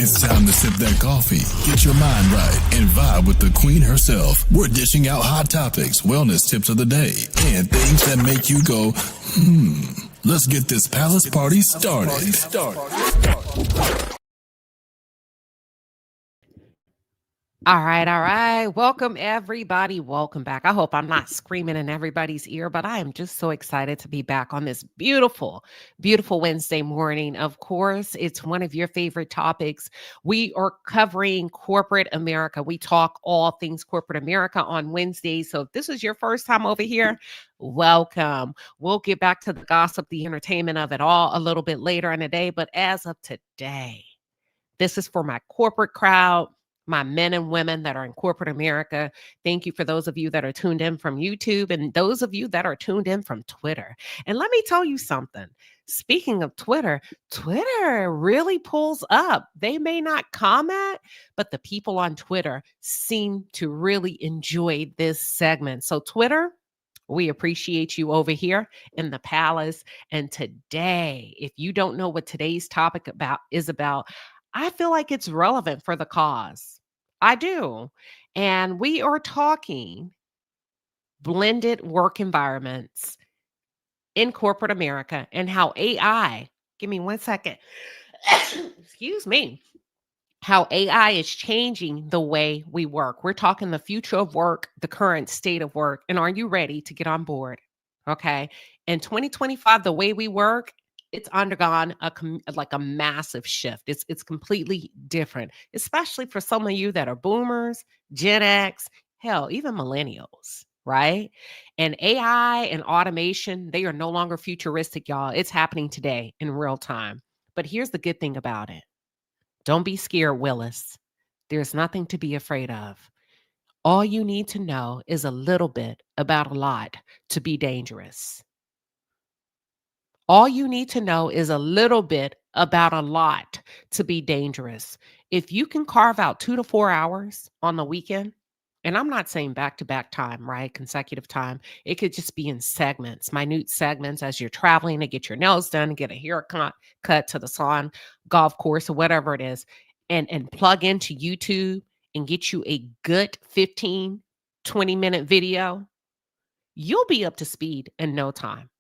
It's time to sip that coffee, get your mind right, and vibe with the queen herself. We're dishing out hot topics, wellness tips of the day, and things that make you go, Let's get this palace party started. All right, all right. Welcome, everybody. Welcome back. I hope I'm not screaming in everybody's ear, but I am just so excited to be back on this beautiful, beautiful Wednesday morning. Of course, it's one of your favorite topics. We are covering corporate America. We talk all things corporate America on Wednesdays. So if this is your first time over here, welcome. We'll get back to the gossip, the entertainment of it all a little bit later in the day. But as of today, this is for my corporate crowd, my men and women that are in corporate America. Thank you for those of you that are tuned in from YouTube and those of you that are tuned in from Twitter. And let me tell you something. Speaking of Twitter, Twitter really pulls up. They may not comment, but the people on Twitter seem to really enjoy this segment. So, Twitter, we appreciate you over here in the palace. And today, if you don't know what today's topic is about, I feel like it's relevant for the cause. I do. And we are talking blended work environments in corporate America and how AI, give me 1 second, excuse me, how AI is changing the way we work. We're talking the future of work, the current state of work. And are you ready to get on board? Okay. In 2025, the way we work, it's undergone like a massive shift. It's completely different, especially for some of you that are boomers, Gen X, hell, even millennials, right? And AI and automation, they are no longer futuristic, y'all. It's happening today in real time. But here's the good thing about it. Don't be scared, Willis. There's nothing to be afraid of. All you need to know is a little bit about a lot to be dangerous. All you need to know is a little bit about a lot to be dangerous. If you can carve out 2 to 4 hours on the weekend, and I'm not saying back to back time, right? Consecutive time. It could just be in segments, minute segments as you're traveling to get your nails done, get a haircut, cut to the salon, golf course, or whatever it is, and plug into YouTube and get you a good 15, 20-minute video, you'll be up to speed in no time.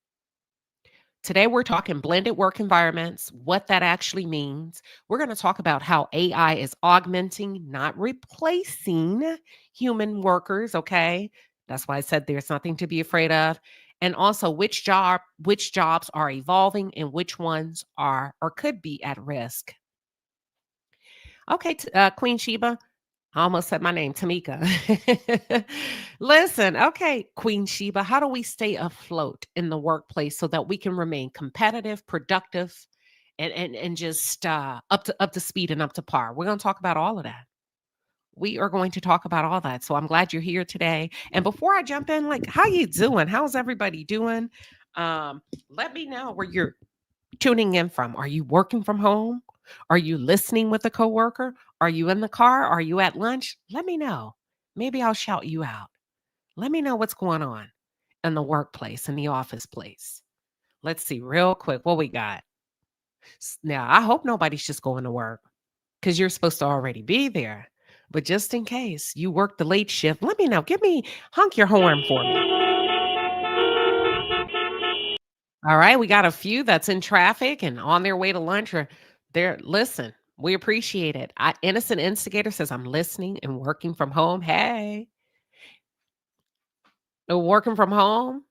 Today, we're talking blended work environments, what that actually means. We're going to talk about how AI is augmenting, not replacing human workers. Okay. That's why I said there's nothing to be afraid of. And also which jobs are evolving and which ones are or could be at risk. Okay, Queen Sheba, I almost said my name, Tamika. Listen, okay, Queen Sheba, how do we stay afloat in the workplace so that we can remain competitive, productive, and just up to speed and up to par? We're going to talk about all of that. We are going to talk about all that. So I'm glad you're here today. And before I jump in, like, how you doing? How's everybody doing? Let me know where you're tuning in from. Are you working from home? Are you listening with a coworker? Are you in the car? Are you at lunch? Let me know. Maybe I'll shout you out. Let me know what's going on in the workplace, in the office place. Let's see real quick what we got. Now, I hope nobody's just going to work because you're supposed to already be there. But just in case you work the late shift, let me know. Honk your horn for me. All right, we got a few that's in traffic and on their way to lunch or they're listen. We appreciate it. Innocent Instigator says I'm listening and working from home. Hey, working from home.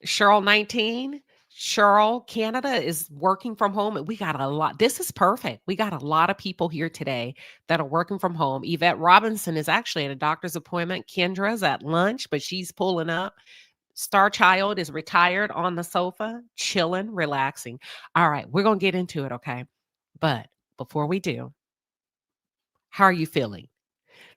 Cheryl 19. Cheryl, Canada is working from home. And we got a lot. This is perfect. We got a lot of people here today that are working from home. Yvette Robinson is actually at a doctor's appointment. Kendra's at lunch, but she's pulling up. Star Child is retired on the sofa, chilling, relaxing. All right, we're going to get into it, okay? But before we do, how are you feeling?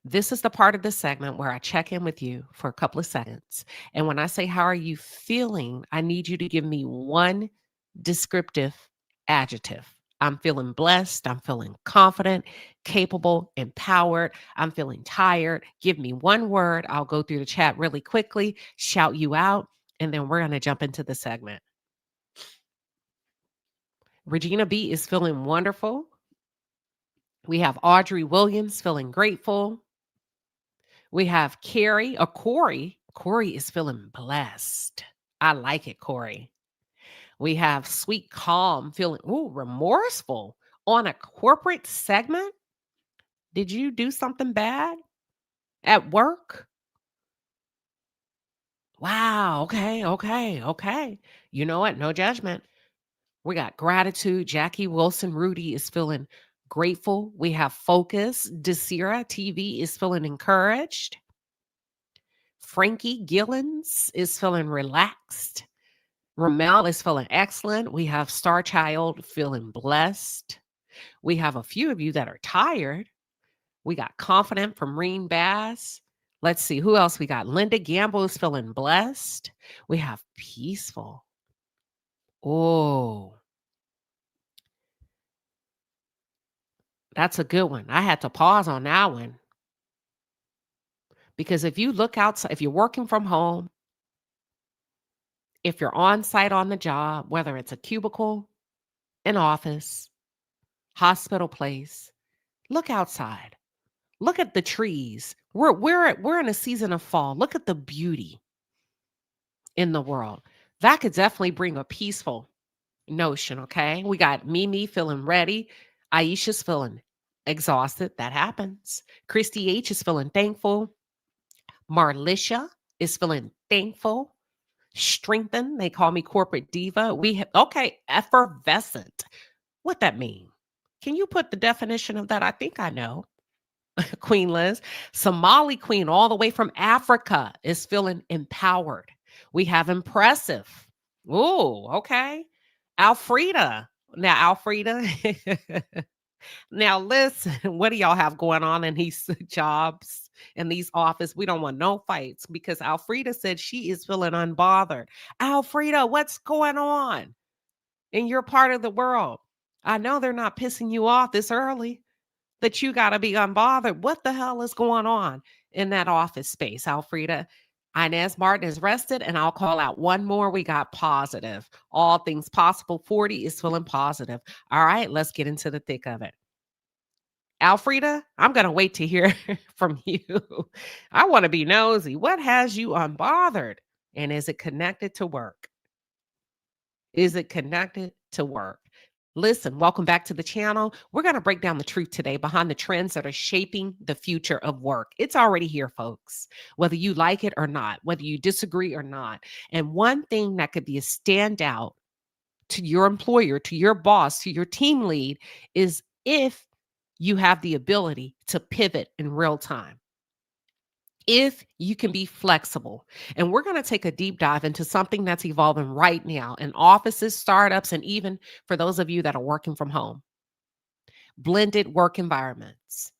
This is the part of the segment where I check in with you for a couple of seconds. And when I say, how are you feeling? I need you to give me one descriptive adjective. I'm feeling blessed. I'm feeling confident, capable, empowered. I'm feeling tired. Give me one word. I'll go through the chat really quickly, shout you out, and then we're going to jump into the segment. Regina B is feeling wonderful. We have Audrey Williams feeling grateful. We have Carrie or Corey. Corey is feeling blessed. I like it, Corey. We have Sweet Calm feeling remorseful on a corporate segment. Did you do something bad at work? Wow. Okay. Okay. Okay. You know what? No judgment. We got gratitude. Jackie Wilson Rudy is feeling grateful. We have focus. Desira TV is feeling encouraged. Frankie Gillens is feeling relaxed. Ramel is feeling excellent. We have Star Child feeling blessed. We have a few of you that are tired. We got confident from Reen Bass. Let's see who else we got. Linda Gamble is feeling blessed. We have peaceful. Oh, that's a good one. I had to pause on that one because if you look outside, if you're working from home, if you're on site on the job, whether it's a cubicle, an office, hospital place, look outside. Look at the trees. We're in a season of fall. Look at the beauty in the world. That could definitely bring a peaceful notion, okay? We got Mimi feeling ready. Aisha's feeling exhausted. That happens. Christy H is feeling thankful. Marlisha is feeling thankful. Strengthened. They call me corporate diva. Okay, effervescent. What that mean? Can you put the definition of that? I think I know. Queen Liz. Somali Queen, all the way from Africa, is feeling empowered. We have impressive. Ooh, okay. Alfreda. Now, Alfreda. Now, listen, what do y'all have going on in these jobs, in these office? We don't want no fights because Alfreda said she is feeling unbothered. Alfreda, what's going on in your part of the world? I know they're not pissing you off this early that you got to be unbothered. What the hell is going on in that office space, Alfreda? Inez Martin is rested, and I'll call out one more. We got positive. All things possible. 40 is feeling positive. All right, let's get into the thick of it. Alfreda, I'm going to wait to hear from you. I want to be nosy. What has you unbothered? And is it connected to work? Is it connected to work? Listen, welcome back to the channel. We're going to break down the truth today behind the trends that are shaping the future of work. It's already here, folks, whether you like it or not, whether you disagree or not. And one thing that could be a standout to your employer, to your boss, to your team lead is if you have the ability to pivot in real time. If you can be flexible. And we're going to take a deep dive into something that's evolving right now in offices, startups, and even for those of you that are working from home. Blended work environments.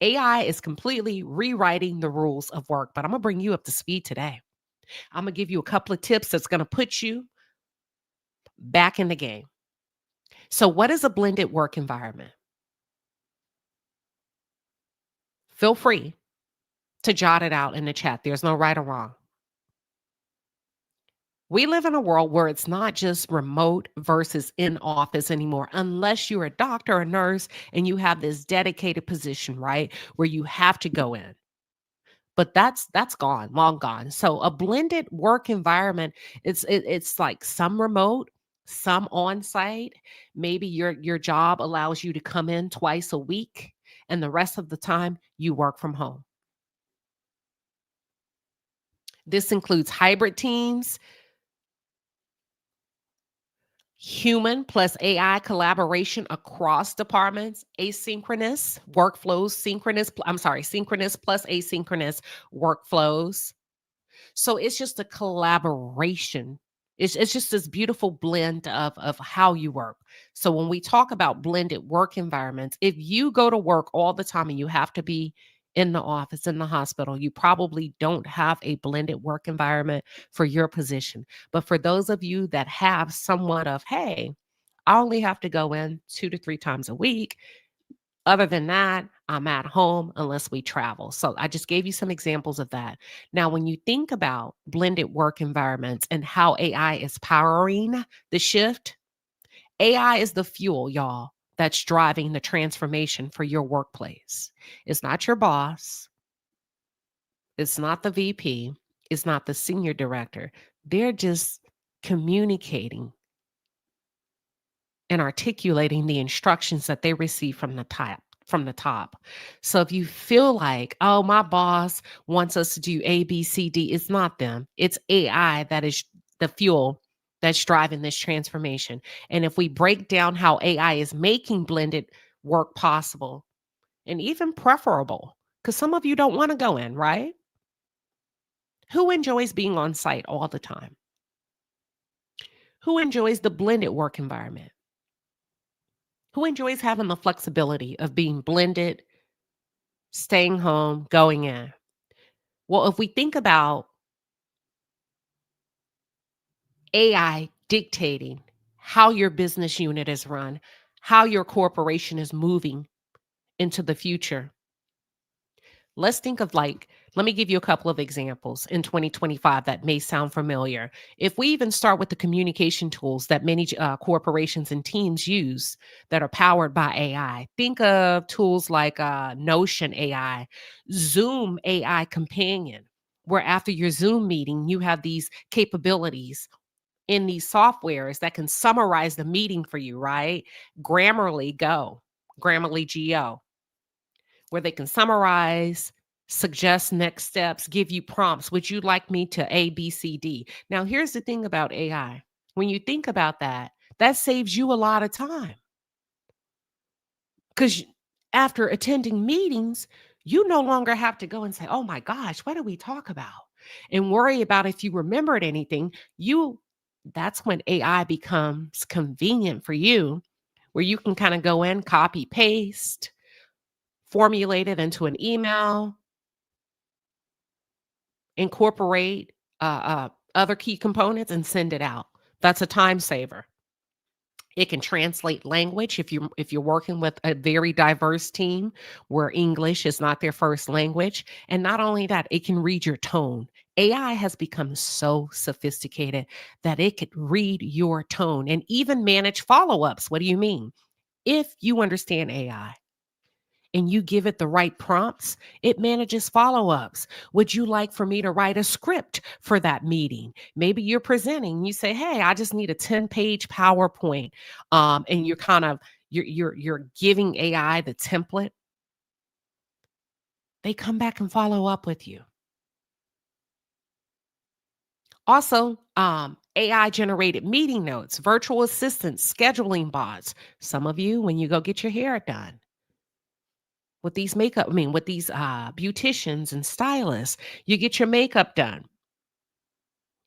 AI is completely rewriting the rules of work, but I'm going to bring you up to speed today. I'm going to give you a couple of tips that's going to put you back in the game. So, what is a blended work environment? Feel free to jot it out in the chat. There's no right or wrong. We live in a world where it's not just remote versus in office anymore, unless you're a doctor or a nurse and you have this dedicated position, right? Where you have to go in. But that's gone, long gone. So a blended work environment, it's like some remote, some on site. Maybe your job allows you to come in twice a week and the rest of the time you work from home. This includes hybrid teams, human plus AI collaboration across departments, asynchronous workflows, synchronous plus asynchronous workflows. So it's just a collaboration. It's just this beautiful blend of how you work. So when we talk about blended work environments, if you go to work all the time and you have to be in the office, in the hospital, you probably don't have a blended work environment for your position. But for those of you that have somewhat of, hey, I only have to go in 2 to 3 times a week. Other than that, I'm at home unless we travel. So I just gave you some examples of that. Now, when you think about blended work environments and how AI is powering the shift, AI is the fuel, y'all, that's driving the transformation for your workplace. It's not your boss, it's not the VP, it's not the senior director. They're just communicating and articulating the instructions that they receive from the top. So if you feel like, oh, my boss wants us to do A, B, C, D, it's not them. It's AI that is the fuel that's driving this transformation. And if we break down how AI is making blended work possible and even preferable, because some of you don't want to go in, right? Who enjoys being on site all the time? Who enjoys the blended work environment? Who enjoys having the flexibility of being blended, staying home, going in? Well, if we think about AI dictating how your business unit is run, how your corporation is moving into the future, let's think of let me give you a couple of examples in 2025 that may sound familiar. If we even start with the communication tools that many corporations and teams use that are powered by AI, think of tools like Notion AI, Zoom AI Companion, where after your Zoom meeting, you have these capabilities in these softwares that can summarize the meeting for you, right? Grammarly Go, where they can summarize, suggest next steps, give you prompts. Would you like me to A, B, C, D? Now, here's the thing about AI. When you think about that, that saves you a lot of time because after attending meetings, you no longer have to go and say, oh my gosh, what did we talk about? And worry about if you remembered anything. That's when AI becomes convenient for you, where you can kind of go in, copy, paste, formulate it into an email, incorporate other key components and send it out. That's a time saver. It can translate language if you're working with a very diverse team where English is not their first language. And not only that, it can read your tone. AI has become so sophisticated that it could read your tone and even manage follow-ups. What do you mean? If you understand AI and you give it the right prompts, it manages follow ups. Would you like for me to write a script for that meeting? Maybe you're presenting, you say, hey, I just need a 10-page PowerPoint. And you're kind of, you're giving AI the template. They come back and follow up with you. Also, AI generated meeting notes, virtual assistants, scheduling bots. Some of you, when you go get your hair done, with these beauticians and stylists, you get your makeup done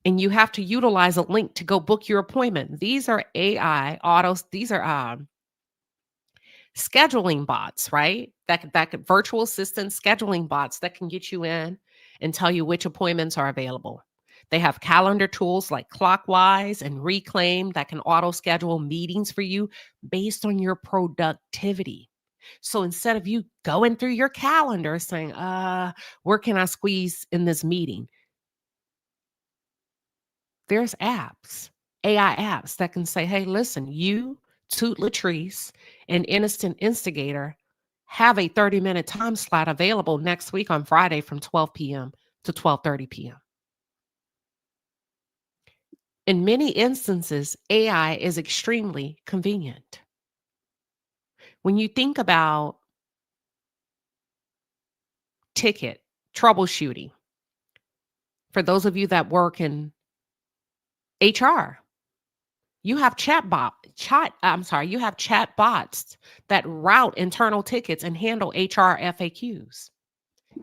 and you have to utilize a link to go book your appointment. These are AI autos, these are scheduling bots, right? That could virtual assistant scheduling bots that can get you in and tell you which appointments are available. They have calendar tools like Clockwise and Reclaim that can auto schedule meetings for you based on your productivity. So instead of you going through your calendar saying, where can I squeeze in this meeting? There's apps, AI apps that can say, hey, listen, you, Toot Latrice, and Innocent Instigator have a 30-minute time slot available next week on Friday from 12 p.m. to 12:30 p.m. In many instances, AI is extremely convenient. When you think about ticket troubleshooting, for those of you that work in HR, you have you have chat bots that route internal tickets and handle HR FAQs.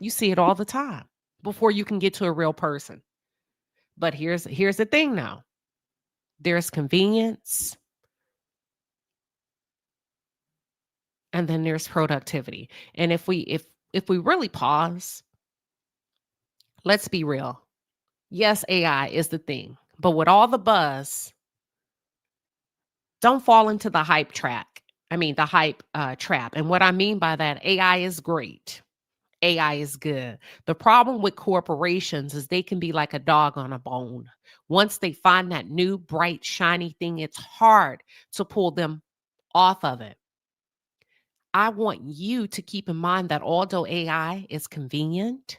You see it all the time before you can get to a real person. But here's the thing now. There's convenience and then there's productivity. And if we really pause, let's be real. Yes, AI is the thing. But with all the buzz, don't fall into the hype track. I mean, the hype trap. And what I mean by that, AI is great. AI is good. The problem with corporations is they can be like a dog on a bone. Once they find that new, bright, shiny thing, it's hard to pull them off of it. I want you to keep in mind that although AI is convenient,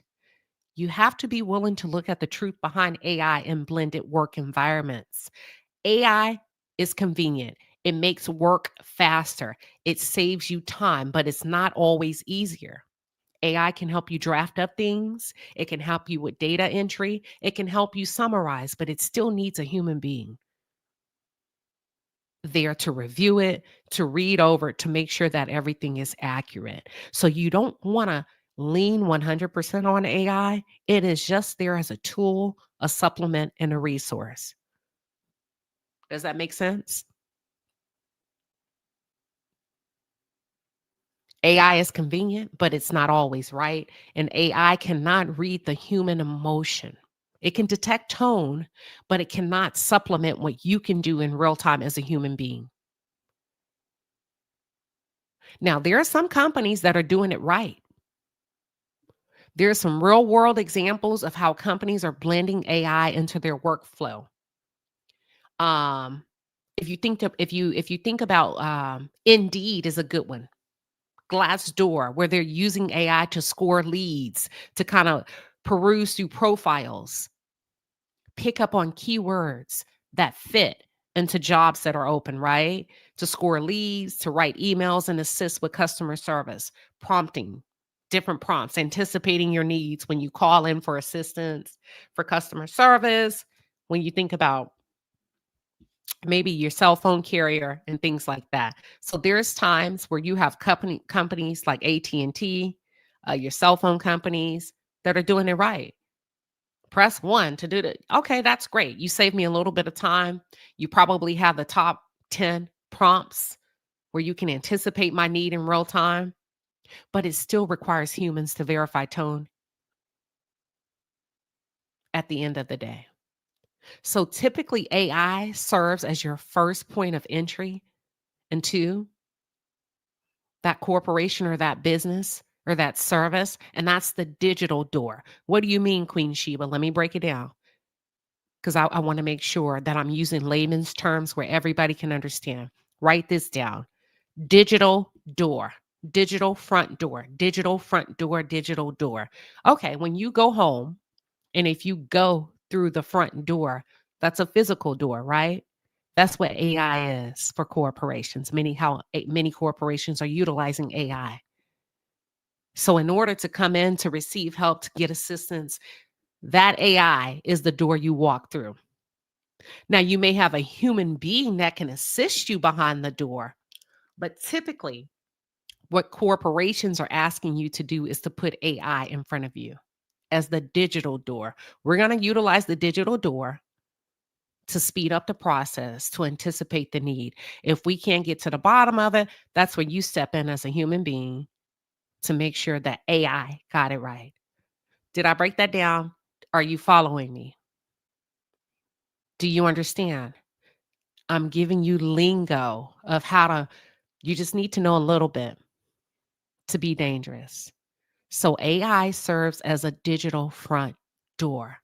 you have to be willing to look at the truth behind AI in blended work environments. AI is convenient. It makes work faster. It saves you time, but it's not always easier. AI can help you draft up things. It can help you with data entry. It can help you summarize, but it still needs a human being there to review it, to read over it, to make sure that everything is accurate. So you don't want to lean 100% on AI. It is just there as a tool, a supplement, and a resource. Does that make sense? AI is convenient, but it's not always right. And AI cannot read the human emotion. It can detect tone, but it cannot supplement what you can do in real time as a human being. Now, there are some companies that are doing it right. There's some real world examples of how companies are blending AI into their workflow. Um, if you think about Indeed is a good one. Glassdoor, where they're using AI to score leads, to kind of peruse through profiles, pick up on keywords that fit into jobs that are open, right? To score leads, to write emails and assist with customer service, prompting, different prompts, anticipating your needs when you call in for assistance, for customer service, when you think about maybe your cell phone carrier and things like that. So there's times where you have companies like AT&T, your cell phone companies that are doing it right. Press 1 to do that. Okay, that's great. You saved me a little bit of time. You probably have the top 10 prompts where you can anticipate my need in real time, but it still requires humans to verify tone at the end of the day. So typically AI serves as your first point of entry into that corporation or that business or that service, and that's the digital door. What do you mean, Queen Sheba? Let me break it down because I want to make sure that I'm using layman's terms where everybody can understand. Write this down. Digital door, digital front door, digital front door, digital door. Okay, when you go home and if you go through the front door, that's a physical door, right? That's what AI is for corporations. Many corporations are utilizing AI. So in order to come in to receive help, to get assistance, that AI is the door you walk through. Now, you may have a human being that can assist you behind the door, but typically, what corporations are asking you to do is to put AI in front of you as the digital door. We're going to utilize the digital door to speed up the process, to anticipate the need. If we can't get to the bottom of it, that's where you step in as a human being to make sure that AI got it right. Did I break that down? Are you following me? Do you understand? I'm giving you lingo of how to, you just need to know a little bit to be dangerous. So AI serves as a digital front door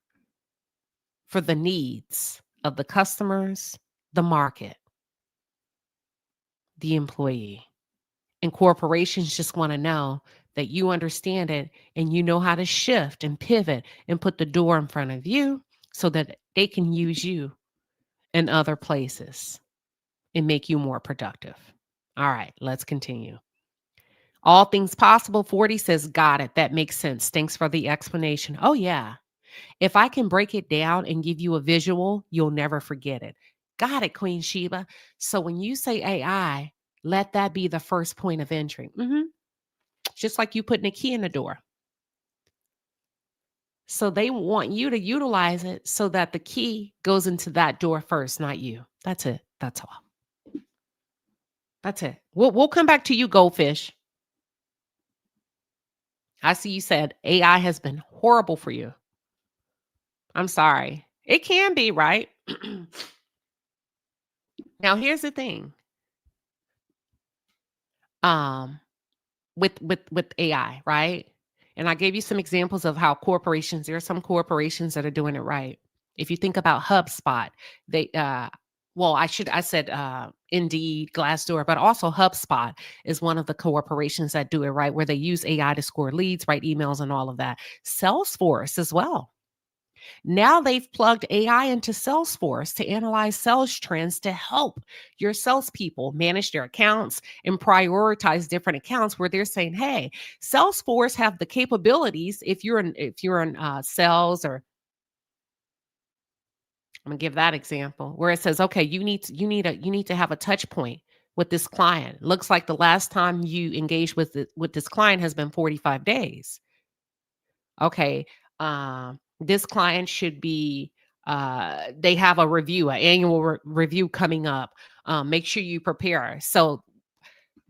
for the needs of the customers, the market, the employee. And corporations just want to know that you understand it and you know how to shift and pivot and put the door in front of you so that they can use you in other places and make you more productive. All right, let's continue. All things possible. 40 says, got it. That makes sense. Thanks for the explanation. Oh, yeah. If I can break it down and give you a visual, you'll never forget it. Got it, Queen Sheba. So when you say AI, let that be the first point of entry. Just like you putting a key in the door. So they want you to utilize it so that the key goes into that door first, not you. That's it. That's all. That's it. We'll come back to you, Goldfish. I see you said AI has been horrible for you. I'm sorry. It can be, right? Now here's the thing. Um, with AI, right? And I gave you some examples of how corporations, there are some corporations that are doing it right. If you think about HubSpot, they Well, I said Indeed, Glassdoor, but also HubSpot is one of the corporations that do it, right, where they use AI to score leads, write emails, and all of that. Salesforce as well. Now they've plugged AI into Salesforce to analyze sales trends to help your salespeople manage their accounts and prioritize different accounts. Where they're saying, "Hey, Salesforce have the capabilities. If you're in sales, or I'm gonna give that example where it says, okay, you need to have a touch point with this client. Looks like the last time you engaged with this client has been 45 days. Okay, this client should be they have a review, an annual review coming up. Make sure you prepare. So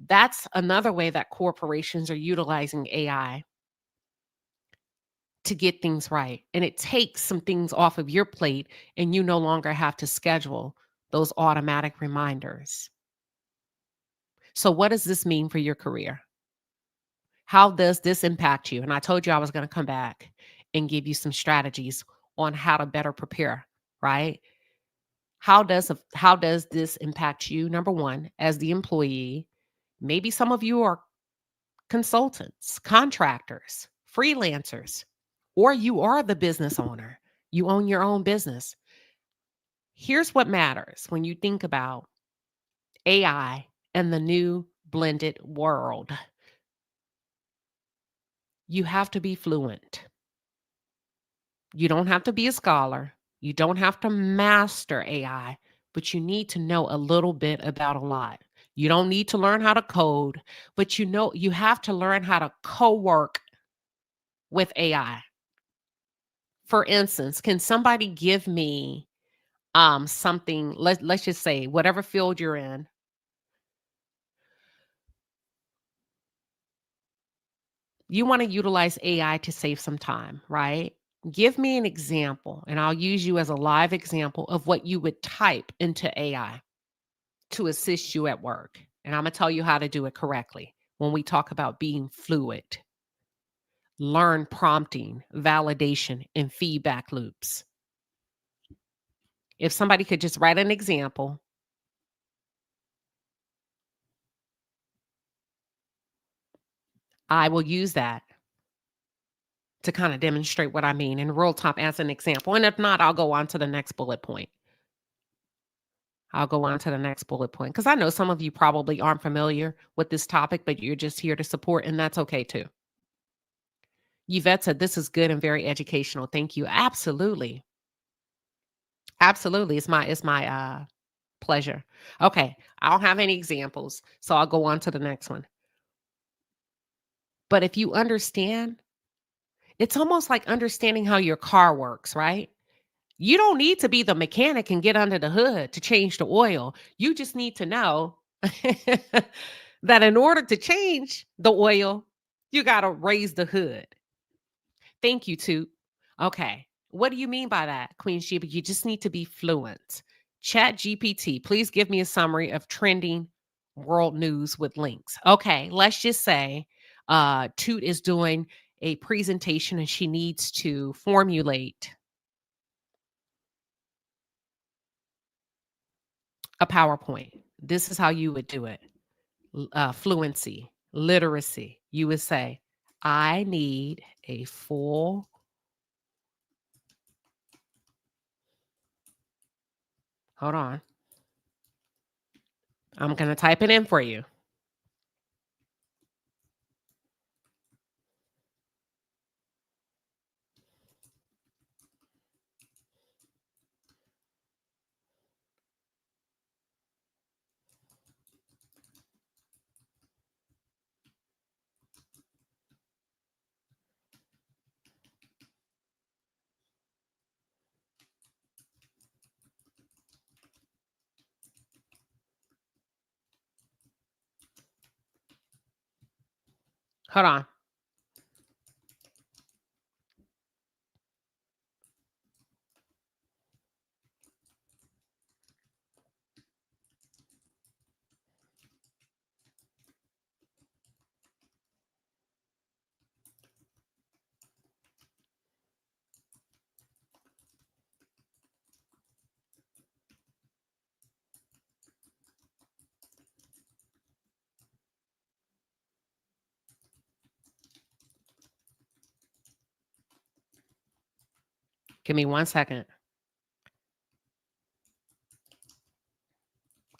that's another way that corporations are utilizing AI to get things right. And it takes some things off of your plate, and you no longer have to schedule those automatic reminders. So, what does this mean for your career? How does this impact you? And I told you I was going to come back and give you some strategies on how to better prepare, right? How does this impact you? Number one, as the employee, maybe some of you are consultants, contractors, freelancers, or you are the business owner. You own your own business. Here's what matters when you think about AI and the new blended world. You have to be fluent. You don't have to be a scholar. You don't have to master AI, but you need to know a little bit about a lot. You don't need to learn how to code, but you have to learn how to co-work with AI. For instance, can somebody give me something, let's just say whatever field you're in, you want to utilize AI to save some time, right? Give me an example, and I'll use you as a live example of what you would type into AI to assist you at work. And I'm going to tell you how to do it correctly when we talk about being fluid. Learn prompting, validation, and feedback loops. If somebody could just write an example, I will use that to kind of demonstrate what I mean in real time as an example. And if not, I'll go on to the next bullet point. I'll go on to the next bullet point because I know some of you probably aren't familiar with this topic, but you're just here to support, and that's okay too. Yvette said, this is good and very educational. Thank you. Absolutely. Absolutely. It's my pleasure. Okay. I don't have any examples, so I'll go on to the next one. But if you understand, it's almost like understanding how your car works, right? You don't need to be the mechanic and get under the hood to change the oil. You just need to know that in order to change the oil, you got to raise the hood. Thank you, Toot. Okay. What do you mean by that, Queen Sheba? You just need to be fluent. Chat GPT, please give me a summary of trending world news with links. Okay, let's just say Toot is doing a presentation and she needs to formulate a PowerPoint. This is how you would do it. Fluency, literacy. You would say, I need a full, hold on. I'm going to type it in for you. Hold on. Give me 1 second.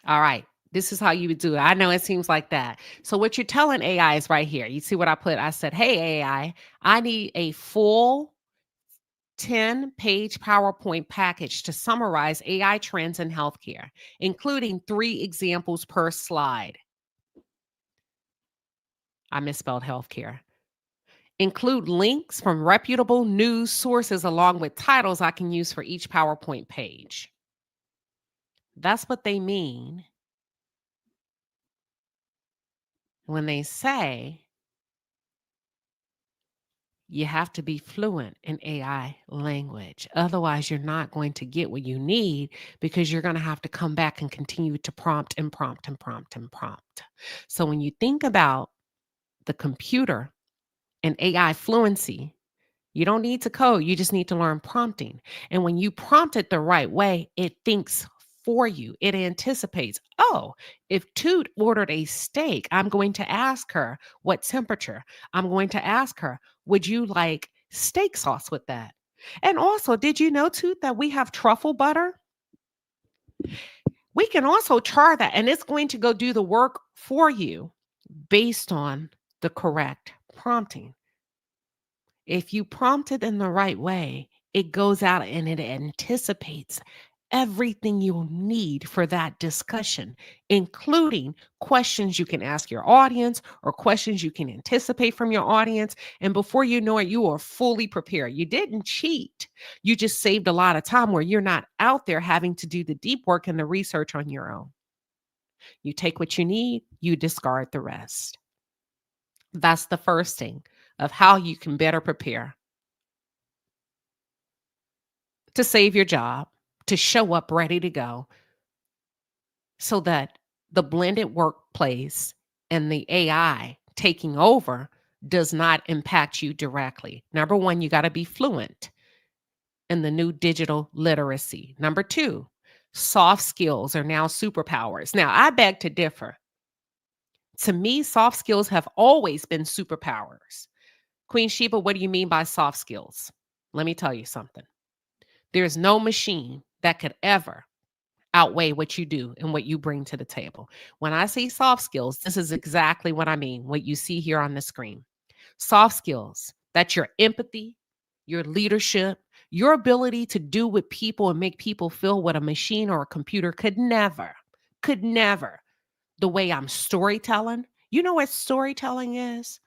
All right. This is how you would do it. I know it seems like that. So what you're telling AI is right here. You see what I put? I said, hey, I need a full 10-page PowerPoint package to summarize AI trends in healthcare, including 3 examples per slide. I misspelled healthcare. Include links from reputable news sources along with titles I can use for each PowerPoint page. That's what they mean when they say you have to be fluent in AI language. Otherwise, you're not going to get what you need because you're going to have to come back and continue to prompt and prompt and prompt and prompt. So when you think about the computer and AI fluency, you don't need to code. You just need to learn prompting. And when you prompt it the right way, it thinks for you. It anticipates, oh, if Toot ordered a steak, I'm going to ask her what temperature. I'm going to ask her, would you like steak sauce with that? And also, did you know, Toot, that we have truffle butter? We can also char that, and it's going to go do the work for you based on the correct prompting. If you prompt it in the right way, it goes out and it anticipates everything you'll need for that discussion, including questions you can ask your audience or questions you can anticipate from your audience. And before you know it, you are fully prepared. You didn't cheat. You just saved a lot of time where you're not out there having to do the deep work and the research on your own. You take what you need, you discard the rest. That's the first thing of how you can better prepare to save your job, to show up ready to go so that the blended workplace and the AI taking over does not impact you directly. Number one, you got to be fluent in the new digital literacy. Number two, soft skills are now superpowers. Now, I beg to differ. To me, soft skills have always been superpowers. Queen Sheba, what do you mean by soft skills? Let me tell you something. There's no machine that could ever outweigh what you do and what you bring to the table. When I say soft skills, this is exactly what I mean, what you see here on the screen. Soft skills, that's your empathy, your leadership, your ability to do with people and make people feel what a machine or a computer could never. The way I'm storytelling, you know what storytelling is?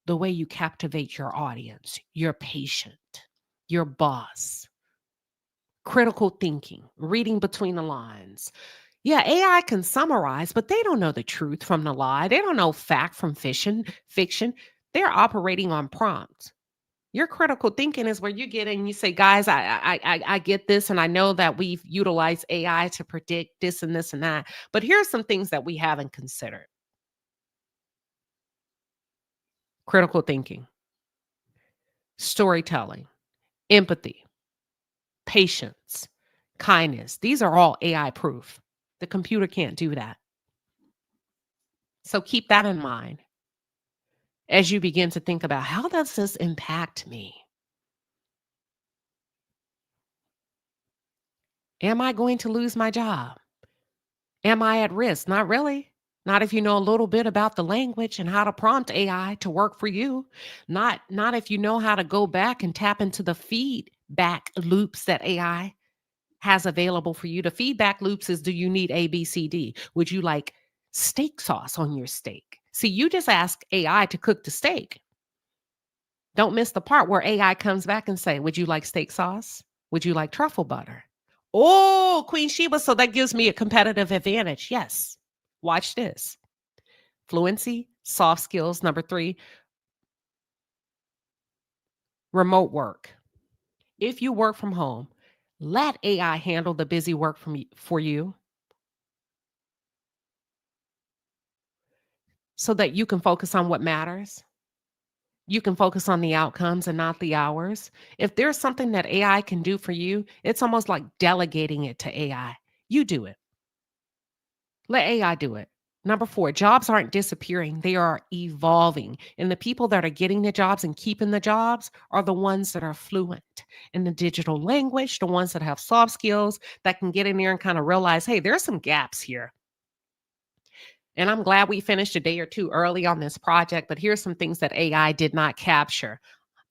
The way you captivate your audience, your patient, your boss. Critical thinking, reading between the lines. Yeah, AI can summarize, but they don't know the truth from the lie. They don't know fact from fiction. They're operating on prompts. Your critical thinking is where you get in and you say, guys, I get this, and I know that we've utilized AI to predict this and this and that. But here's some things that we haven't considered. Critical thinking, storytelling, empathy, patience, kindness. These are all AI proof. The computer can't do that. So keep that in mind as you begin to think about, how does this impact me? Am I going to lose my job? Am I at risk? Not really. Not if you know a little bit about the language and how to prompt AI to work for you. Not if you know how to go back and tap into the feedback loops that AI has available for you. The feedback loops is, do you need A, B, C, D? Would you like steak sauce on your steak? See, you just ask AI to cook the steak. Don't miss the part where AI comes back and say, would you like steak sauce? Would you like truffle butter? Oh, Queen Sheba, so that gives me a competitive advantage. Yes. Watch this. Fluency, soft skills. Number three, remote work. If you work from home, let AI handle the busy work for you so that you can focus on what matters. You can focus on the outcomes and not the hours. If there's something that AI can do for you, it's almost like delegating it to AI. You do it. Let AI do it. Number four, jobs aren't disappearing, they are evolving. And the people that are getting the jobs and keeping the jobs are the ones that are fluent in the digital language, the ones that have soft skills that can get in there and kind of realize, hey, there's some gaps here. And I'm glad we finished a day or two early on this project, but here's some things that AI did not capture.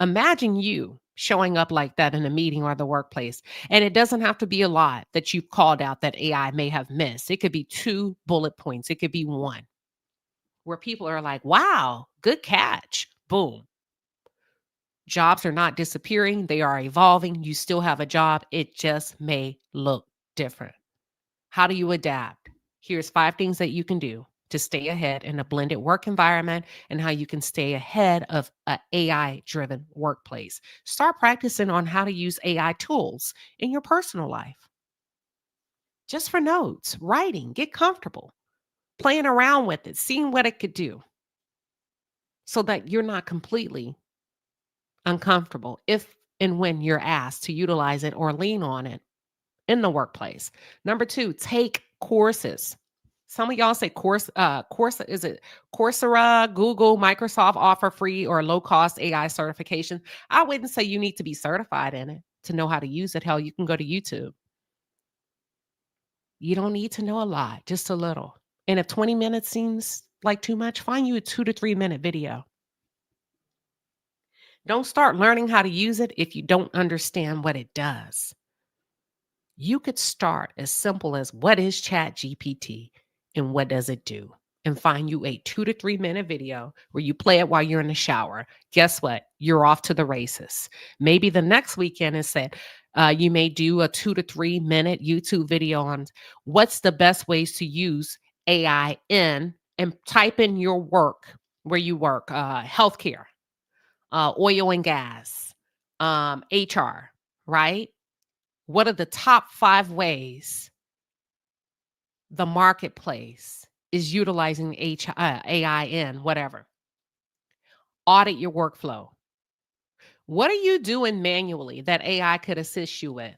Imagine you showing up like that in a meeting or the workplace. And it doesn't have to be a lot that you've called out that AI may have missed. It could be two bullet points, it could be one where people are like, wow, good catch. Boom. Jobs are not disappearing, they are evolving. You still have a job, it just may look different. How do you adapt? Here's 5 things that you can do to stay ahead in a blended work environment and how you can stay ahead of an AI driven workplace. Start practicing on how to use AI tools in your personal life. Just for notes, writing, get comfortable, playing around with it, seeing what it could do so that you're not completely uncomfortable if and when you're asked to utilize it or lean on it in the workplace. Number two, take courses. Some of y'all say is it Coursera, Google, Microsoft offer free or low cost AI certification. I wouldn't say you need to be certified in it to know how to use it. Hell, you can go to YouTube. You don't need to know a lot, just a little. And if 20 minutes seems like too much, find you a 2 to 3 minute video. Don't start learning how to use it if you don't understand what it does. You could start as simple as what is Chat GPT and what does it do? And find you a 2 to 3 minute video where you play it while you're in the shower. Guess what? You're off to the races. Maybe the next weekend is said, you may do a 2 to 3 minute YouTube video on what's the best ways to use AI in and type in your work where you work, healthcare, oil and gas, HR, right? What are the top 5 ways the marketplace is utilizing AI in whatever? Audit your workflow. What are you doing manually that AI could assist you with?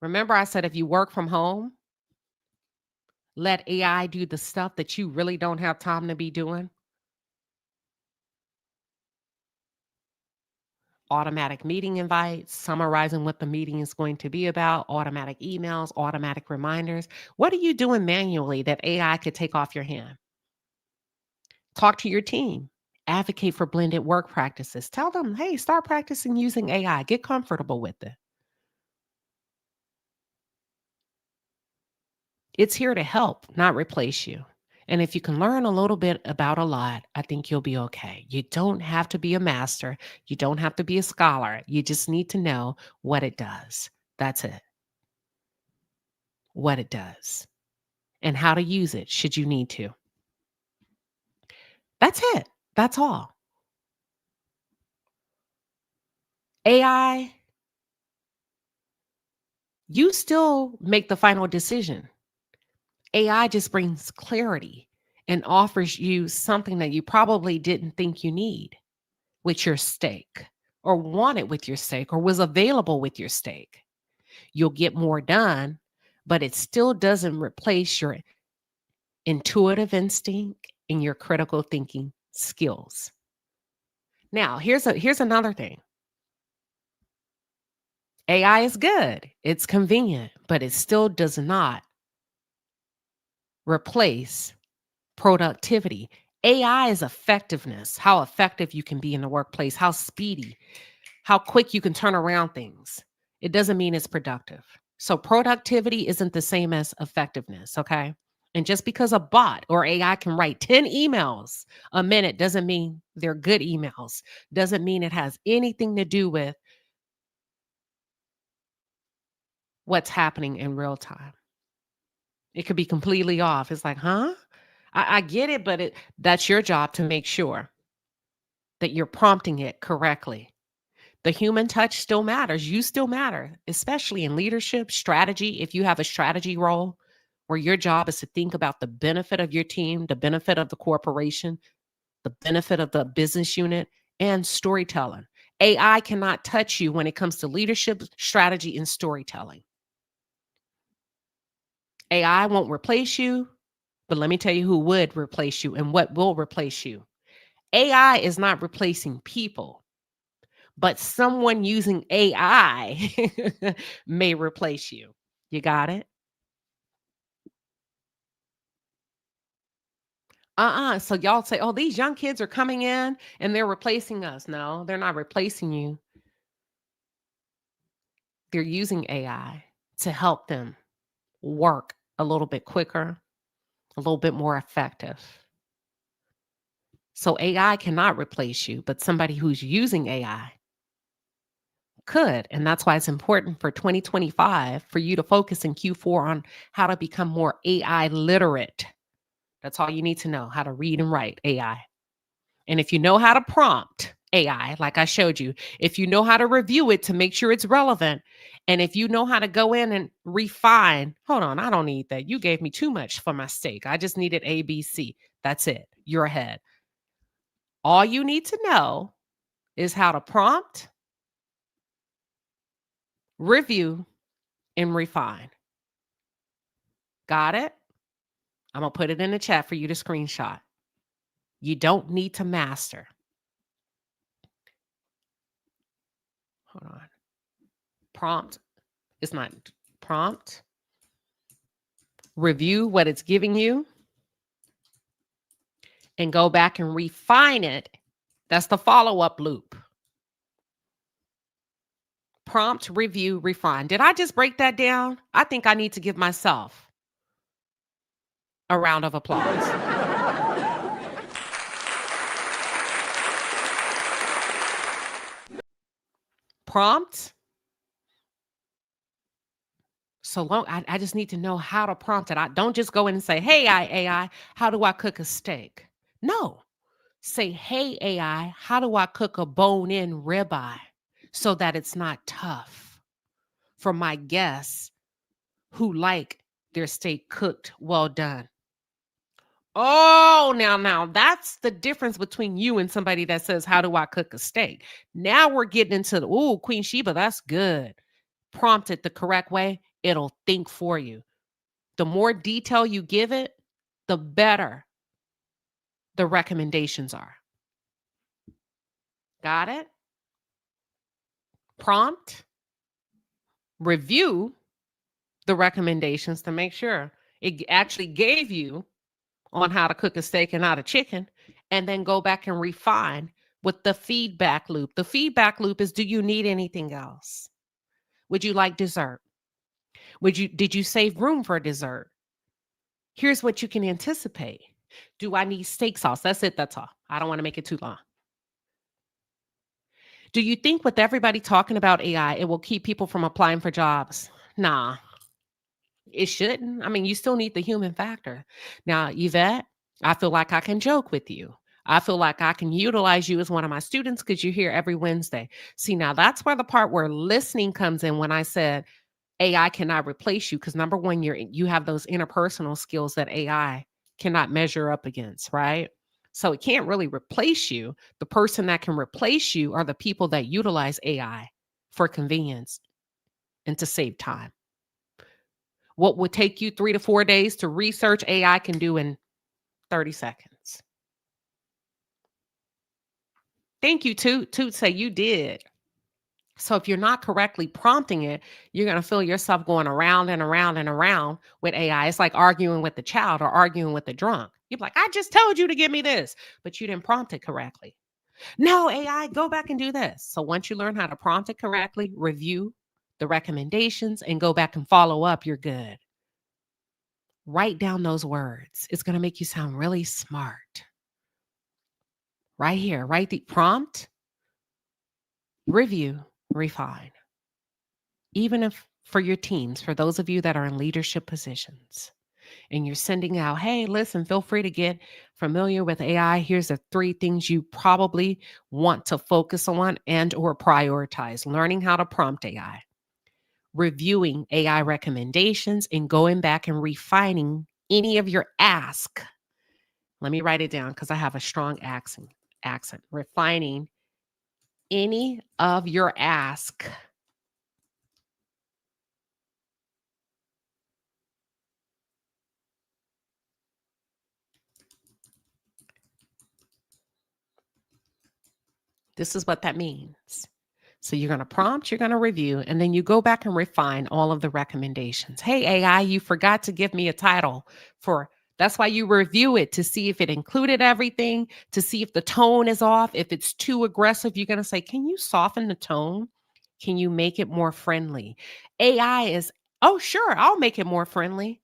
Remember, I said if you work from home, let AI do the stuff that you really don't have time to be doing. Automatic meeting invites, summarizing what the meeting is going to be about, automatic emails, automatic reminders. What are you doing manually that AI could take off your hand? Talk to your team. Advocate for blended work practices. Tell them, hey, start practicing using AI. Get comfortable with it. It's here to help, not replace you. And if you can learn a little bit about a lot, I think you'll be okay. You don't have to be a master. You don't have to be a scholar. You just need to know what it does. That's it. What it does and how to use it should you need to. That's it. That's all. AI, you still make the final decision. AI just brings clarity and offers you something that you probably didn't think you need with your steak or wanted with your steak or was available with your steak. You'll get more done, but it still doesn't replace your intuitive instinct and your critical thinking skills. Now, here's another thing. AI is good. It's convenient, but it still does not replace productivity. AI is effectiveness, how effective you can be in the workplace, how speedy, how quick you can turn around things. It doesn't mean it's productive. So productivity isn't the same as effectiveness, okay? And just because a bot or AI can write 10 emails a minute doesn't mean they're good emails. Doesn't mean it has anything to do with what's happening in real time. It could be completely off. It's like, huh? I get it, but that's your job to make sure that you're prompting it correctly. The human touch still matters. You still matter, especially in leadership, strategy. If you have a strategy role where your job is to think about the benefit of your team, the benefit of the corporation, the benefit of the business unit, and storytelling. AI cannot touch you when it comes to leadership, strategy, and storytelling. AI won't replace you, But let me tell you who would replace you and what will replace you. AI is not replacing people, but someone using AI may replace you. You got it? So y'all say, oh, these young kids are coming in and they're replacing us. No, they're not replacing you. They're using AI to help them work a little bit quicker, a little bit more effective. So AI cannot replace you, but somebody who's using AI could. And that's why it's important for 2025 for you to focus in Q4 on how to become more AI literate. That's all you need to know, how to read and write AI. And if you know how to prompt AI, like I showed you, if you know how to review it to make sure it's relevant, and if you know how to go in and refine, hold on, I don't need that. You gave me too much for my steak. I just needed A, B, C. That's it. You're ahead. All you need to know is how to prompt, review, and refine. Got it? I'm going to put it in the chat for you to screenshot. You don't need to master. Hold on. Prompt. It's not prompt. Review what it's giving you and go back and refine it. That's the follow-up loop. Prompt, review, refine. Did I just break that down? I think I need to give myself a round of applause. Prompt. So long, I just need to know how to prompt it. I don't just go in and say, hey, AI, how do I cook a steak? No. Say, hey, AI, how do I cook a bone-in ribeye so that it's not tough for my guests who like their steak cooked well done? Oh, now that's the difference between you and somebody that says, how do I cook a steak? Now we're getting into the, ooh, Queen Sheba, that's good. Prompt it the correct way, it'll think for you. The more detail you give it, the better the recommendations are. Got it? Prompt, review the recommendations to make sure it actually gave you on how to cook a steak and not a chicken, and then go back and refine with the feedback loop. The feedback loop is, do you need anything else? Would you like dessert? Did you save room for dessert? Here's what you can anticipate. Do I need steak sauce? That's it. That's all. I don't want to make it too long. Do you think with everybody talking about AI, it will keep people from applying for jobs? Nah, it shouldn't. I mean, you still need the human factor. Now, Yvette, I feel like I can joke with you. I feel like I can utilize you as one of my students because you're here every Wednesday. See, now that's where the part where listening comes in when I said AI cannot replace you, because number one, you have those interpersonal skills that AI cannot measure up against, right? So it can't really replace you. The person that can replace you are the people that utilize AI for convenience and to save time. What would take you 3 to 4 days to research, AI can do in 30 seconds. Thank you, Toot. Toot say you did. So if you're not correctly prompting it, you're going to feel yourself going around and around and around with AI. It's like arguing with the child or arguing with the drunk. You're like, I just told you to give me this, but you didn't prompt it correctly. No, AI, go back and do this. So once you learn how to prompt it correctly, review the recommendations and go back and follow up, you're good. Write down those words. It's going to make you sound really smart. Right here, write the prompt, review, refine. Even if for your teams, for those of you that are in leadership positions and you're sending out, hey, listen, feel free to get familiar with AI. Here's the 3 things you probably want to focus on and or prioritize. Learning how to prompt AI, reviewing AI recommendations, and going back and refining any of your ask. Let me write it down because I have a strong accent. Refining any of your ask. This is what that means. So you're going to prompt, you're going to review, and then you go back and refine all of the recommendations. Hey, AI, you forgot to give me a title for. That's why you review it to see if it included everything, to see if the tone is off. If it's too aggressive, you're going to say, can you soften the tone? Can you make it more friendly? AI is, oh, sure, I'll make it more friendly.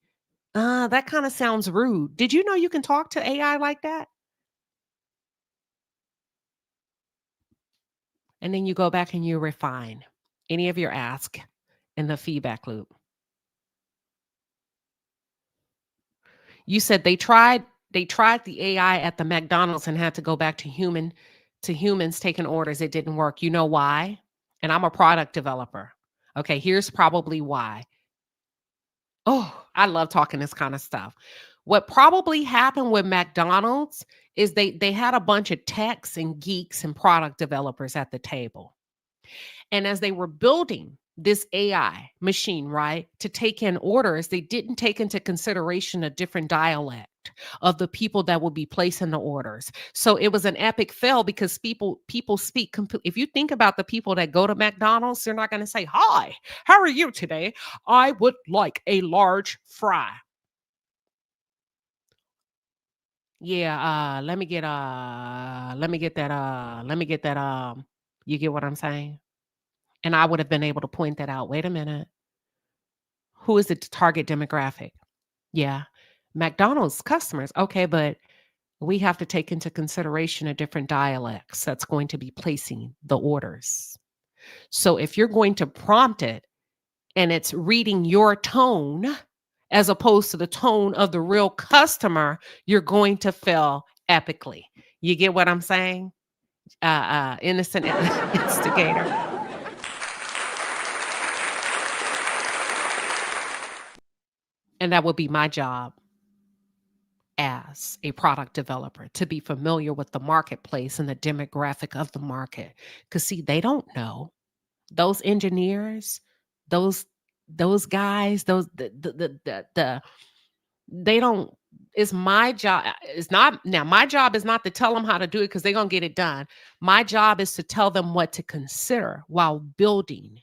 That kind of sounds rude. Did you know you can talk to AI like that? And then you go back and you refine any of your ask in the feedback loop. You said they tried the AI at the McDonald's and had to go back to humans taking orders. It didn't work. You know why? And I'm a product developer. Okay, here's probably why. Oh, I love talking this kind of stuff. What probably happened with McDonald's is they had a bunch of techs and geeks and product developers at the table. And as they were building this AI machine, right, to take in orders, they didn't take into consideration a different dialect of the people that would be placing the orders. So it was an epic fail because people speak. If you think about the people that go to McDonald's, they're not going to say, "Hi, how are you today? I would like a large fry." Yeah, let me get that. You get what I'm saying? And I would have been able to point that out. Wait a minute. Who is the target demographic? Yeah. McDonald's customers. Okay, but we have to take into consideration a different dialects that's going to be placing the orders. So if you're going to prompt it and it's reading your tone as opposed to the tone of the real customer, you're going to fail epically. You get what I'm saying? Innocent instigator. And that would be my job as a product developer to be familiar with the marketplace and the demographic of the market. Because see, they don't know. Those engineers, those those guys, those the they don't. It's my job. It's not now. My job is not to tell them how to do it because they're gonna get it done. My job is to tell them what to consider while building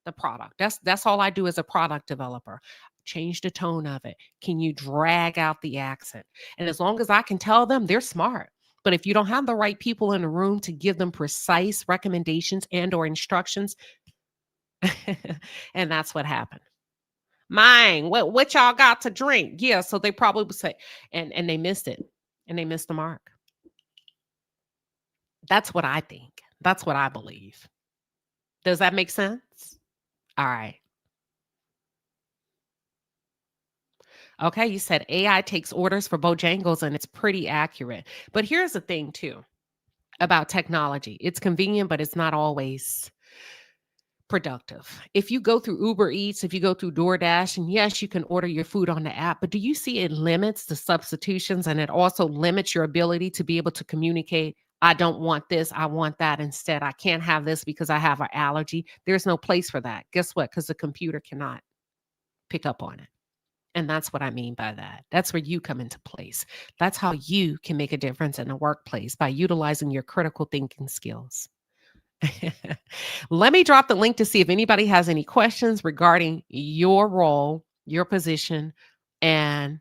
the product. That's all I do as a product developer. Change the tone of it. Can you drag out the accent? And as long as I can tell them, they're smart. But if you don't have the right people in the room to give them precise recommendations and or instructions, and that's what happened. Mine, what y'all got to drink? Yeah, so they probably would say, and they missed it, and they missed the mark. That's what I think. That's what I believe. Does that make sense? All right. Okay, you said AI takes orders for Bojangles and it's pretty accurate. But here's the thing too about technology. It's convenient, but it's not always productive. If you go through Uber Eats, if you go through DoorDash, and yes, you can order your food on the app, but do you see it limits the substitutions and it also limits your ability to be able to communicate? I don't want this. I want that instead. I can't have this because I have an allergy. There's no place for that. Guess what? Because the computer cannot pick up on it. And that's what I mean by that. That's where you come into place. That's how you can make a difference in the workplace by utilizing your critical thinking skills. Let me drop the link to see if anybody has any questions regarding your role, your position, and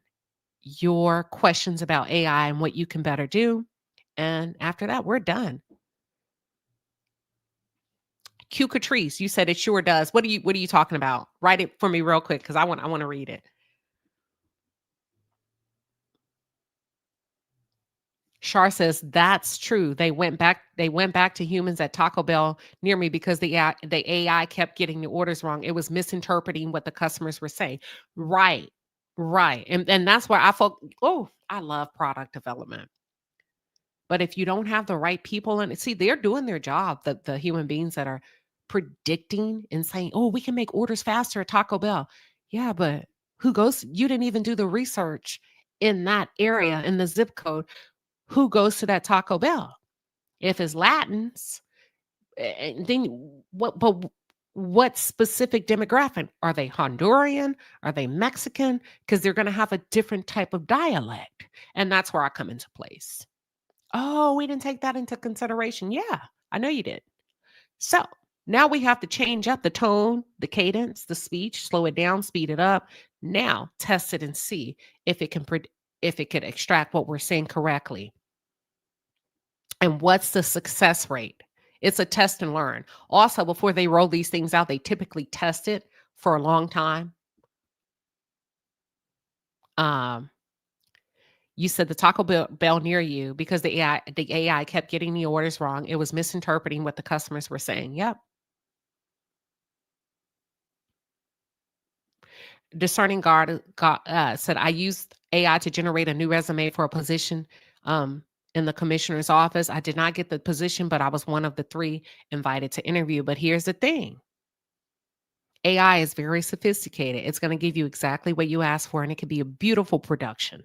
your questions about AI and what you can better do. And after that, we're done. Q Catrice, you said it sure does. What are you talking about? Write it for me real quick because I want to read it. Shar says that's true. They went back to humans at Taco Bell near me because the AI kept getting the orders wrong. It was misinterpreting what the customers were saying. Right. Right. And that's where I felt, oh, I love product development. But if you don't have the right people and see, they're doing their job, the human beings that are predicting and saying, oh, we can make orders faster at Taco Bell. Yeah, but who goes? You didn't even do the research in that area in the zip code who goes to that Taco Bell. If it's Latins, then what specific demographic? Are they Honduran? Are they Mexican? Because they're going to have a different type of dialect. And that's where I come into place. Oh, we didn't take that into consideration. Yeah, I know you did. So now we have to change up the tone, the cadence, the speech, slow it down, speed it up. Now test it and see if it can if it could extract what we're saying correctly. And what's the success rate? It's a test and learn. Also, before they roll these things out, they typically test it for a long time. Um, you said the Taco Bell near you because the AI kept getting the orders wrong. It was misinterpreting what the customers were saying. Yep. Discerning God said, I used AI to generate a new resume for a position in the commissioner's office. I did not get the position, but I was one of the 3 invited to interview. But here's the thing. AI is very sophisticated. It's going to give you exactly what you asked for, and it could be a beautiful production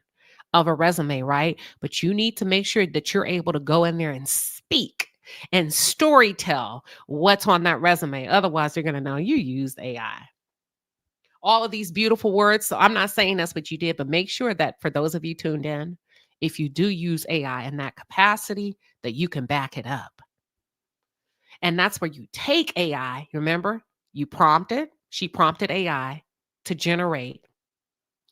of a resume, right? But you need to make sure that you're able to go in there and speak and story tell what's on that resume. Otherwise, they're going to know you used AI. All of these beautiful words. So I'm not saying that's what you did, but make sure that for those of you tuned in, if you do use AI in that capacity, that you can back it up. And that's where you take AI. Remember, she prompted AI to generate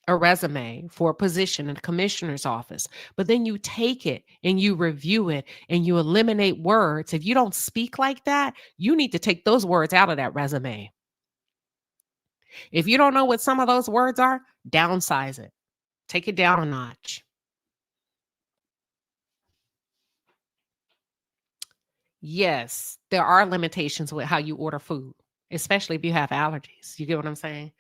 a resume for a position in the commissioner's office. But then you take it and you review it and you eliminate words. If you don't speak like that, you need to take those words out of that resume. If you don't know what some of those words are, downsize it. Take it down a notch. Yes, there are limitations with how you order food, especially if you have allergies. You get what I'm saying?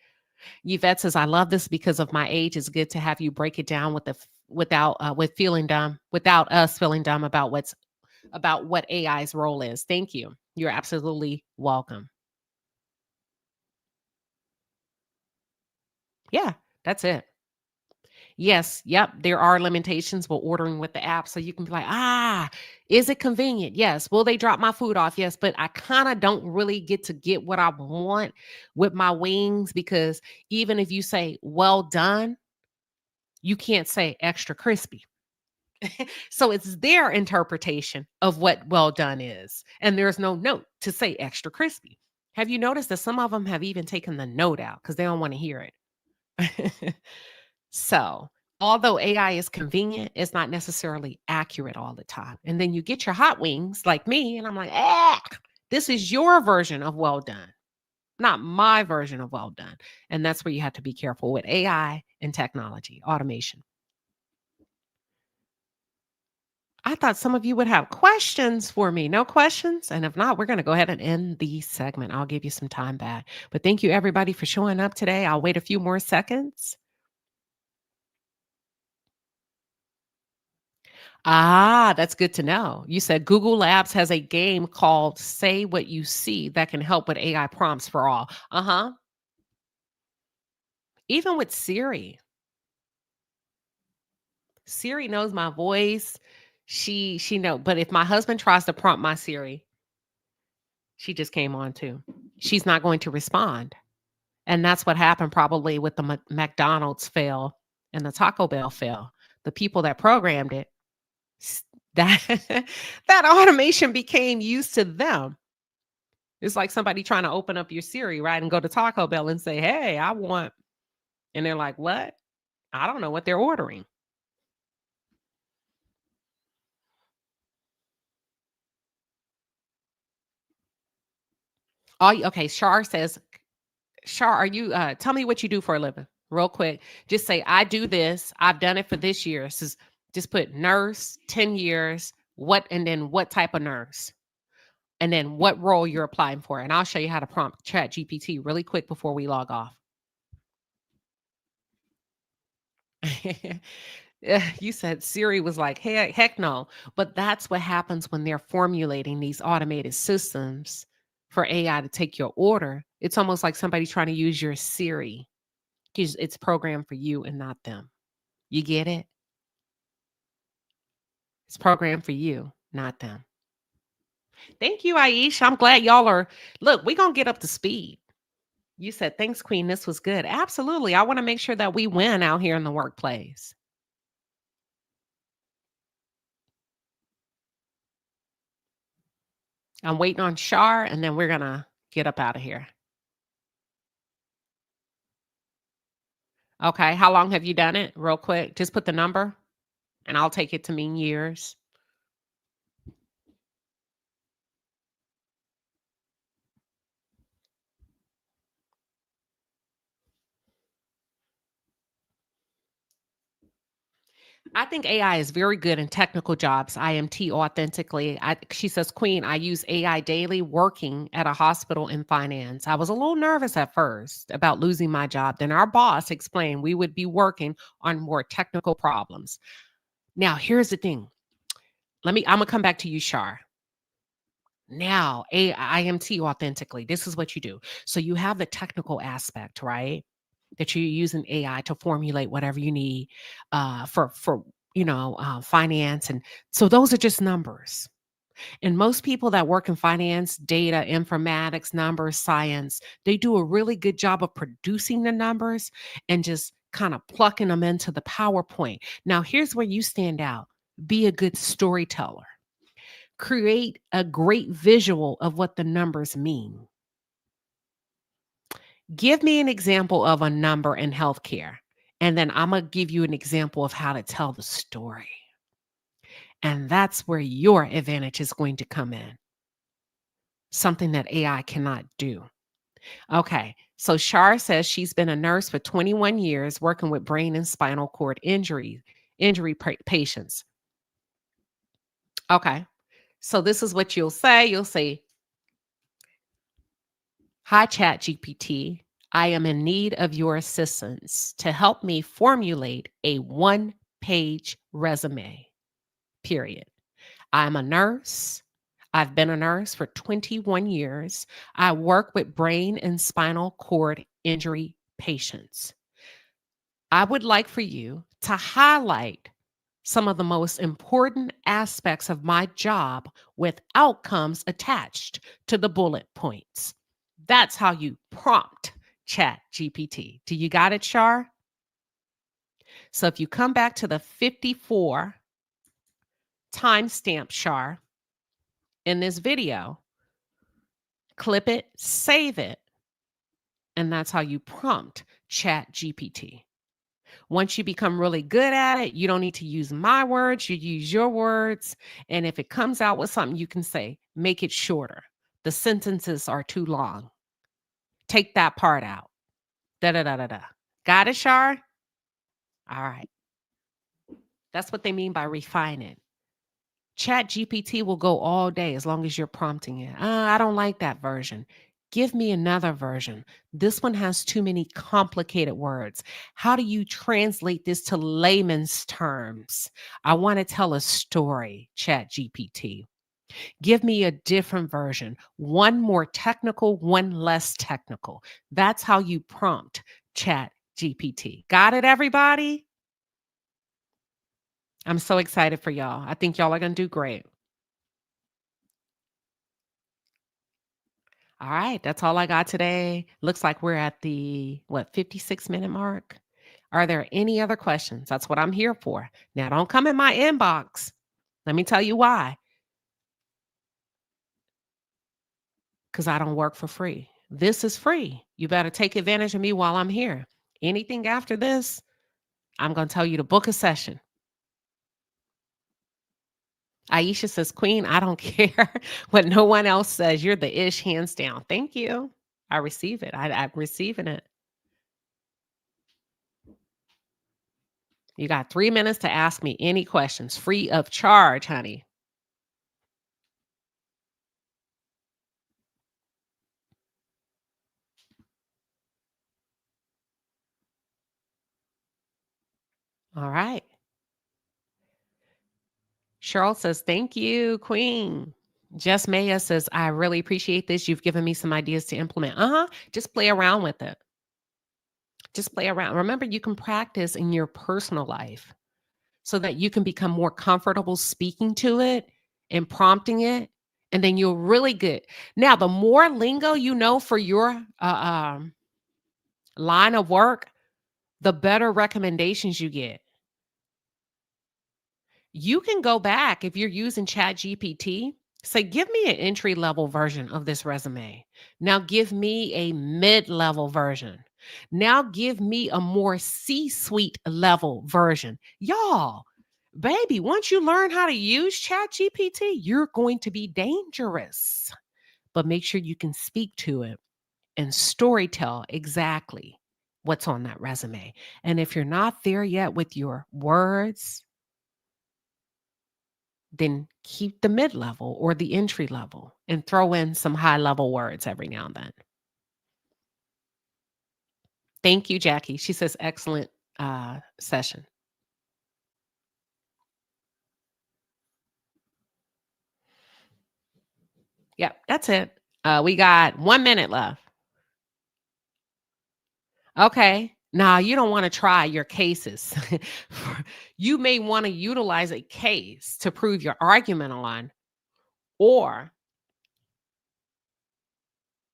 Yvette says, I love this because of my age. It's good to have you break it down with feeling dumb, without us feeling dumb about what AI's role is. Thank you. You're absolutely welcome. Yeah, that's it. Yes, yep, there are limitations with ordering with the app. So you can be like, is it convenient? Yes. Will they drop my food off? Yes. But I kind of don't really get what I want with my wings because even if you say well done, you can't say extra crispy. So it's their interpretation of what well done is. And there's no note to say extra crispy. Have you noticed that some of them have even taken the note out because they don't want to hear it? So, although AI is convenient, it's not necessarily accurate all the time. And then you get your hot wings like me, and I'm like, this is your version of well done, not my version of well done. And that's where you have to be careful with AI and technology, automation. I thought some of you would have questions for me. No questions? And if not, we're going to go ahead and end the segment. I'll give you some time back. But thank you, everybody, for showing up today. I'll wait a few more seconds. That's good to know. You said Google Labs has a game called Say What You See that can help with AI prompts for all. Uh-huh. Even with Siri. Siri knows my voice. She know, but if my husband tries to prompt my Siri, she just came on too. She's not going to respond. And that's what happened probably with the McDonald's fail and the Taco Bell fail. The people that programmed it, that that automation became used to them. It's like somebody trying to open up your Siri, right? And go to Taco Bell and say, hey, I want, and they're like, what? I don't know what they're ordering. Okay, Shar says, Shar, are you, tell me what you do for a living real quick. Just say, I do this. I've done it for this year. Just put nurse, 10 years, and then what type of nurse? And then what role you're applying for. And I'll show you how to prompt Chat GPT really quick before we log off. You said Siri was like, hey, heck no. But that's what happens when they're formulating these automated systems for AI to take your order. It's almost like somebody trying to use your Siri because it's programmed for you and not them. You get it? It's programmed for you, not them. Thank you, Aisha. I'm glad y'all are. Look, we're going to get up to speed. You said, thanks, Queen. This was good. Absolutely. I want to make sure that we win out here in the workplace. I'm waiting on Shar, and then we're going to get up out of here. Okay. How long have you done it? Real quick. Just put the number, and I'll take it to mean years. I think AI is very good in technical jobs. IMT authentically. She says, Queen, I use AI daily working at a hospital in finance. I was a little nervous at first about losing my job. Then our boss explained we would be working on more technical problems. Now, here's the thing. I'm gonna come back to you, Shar. Now, IMT authentically. This is what you do. So you have the technical aspect, right? That you're using AI to formulate whatever you need for finance, and so those are just numbers. And most people that work in finance, data, informatics, numbers, science, they do a really good job of producing the numbers and just kind of plucking them into the PowerPoint. Now, here's where you stand out. Be a good storyteller. Create a great visual of what the numbers mean. Give me an example of a number in healthcare, and then I'm going to give you an example of how to tell the story. And that's where your advantage is going to come in. Something that AI cannot do. Okay. So Shar says she's been a nurse for 21 years working with brain and spinal cord patients. Okay. So this is what you'll say. You'll say, "Hi, Chat GPT. I am in need of your assistance to help me formulate a one-page resume, period. I'm a nurse. I've been a nurse for 21 years. I work with brain and spinal cord injury patients. I would like for you to highlight some of the most important aspects of my job with outcomes attached to the bullet points." That's how you prompt Chat GPT. Do you got it, Shar? So if you come back to the 54 timestamp, Shar, in this video, clip it, save it, and that's how you prompt Chat GPT. Once you become really good at it, you don't need to use my words, you use your words. And if it comes out with something, you can say, make it shorter. The sentences are too long. Take that part out. Da da da da da. Got it, Shar? All right. That's what they mean by refine it. Chat GPT will go all day as long as you're prompting it. I don't like that version. Give me another version. This one has too many complicated words. How do you translate this to layman's terms? I want to tell a story, Chat GPT. Give me a different version. One more technical, one less technical. That's how you prompt Chat GPT. Got it, everybody? I'm so excited for y'all. I think y'all are going to do great. All right, that's all I got today. Looks like we're at the 56-minute mark. Are there any other questions? That's what I'm here for. Now, don't come in my inbox. Let me tell you why. Because I don't work for free. This is free. You better take advantage of me while I'm here. Anything after this, I'm going to tell you to book a session. Aisha says, Queen, I don't care what no one else says. You're the ish, hands down. Thank you. I receive it. I'm receiving it. You got 3 minutes to ask me any questions, free of charge, honey. All right. Cheryl says, thank you, Queen. Jess Maya says, I really appreciate this. You've given me some ideas to implement. Just play around with it. Just play around. Remember, you can practice in your personal life so that you can become more comfortable speaking to it and prompting it. And then you're really good. Now, the more lingo you know for your line of work, the better recommendations you get. You can go back if you're using Chat GPT Say, give me an entry level version of this resume. Now give me a mid level version. Now give me a more C suite level version. Y'all, baby, once you learn how to use Chat GPT, you're going to be dangerous. But make sure you can speak to it and storytell exactly what's on that resume. And if you're not there yet with your words, then keep the mid level or the entry level and throw in some high level words every now and then. Thank you, Jackie. She says, excellent session. Yep, that's it. We got 1 minute left. Okay. Now, you don't want to try your cases. You may want to utilize a case to prove your argument on, or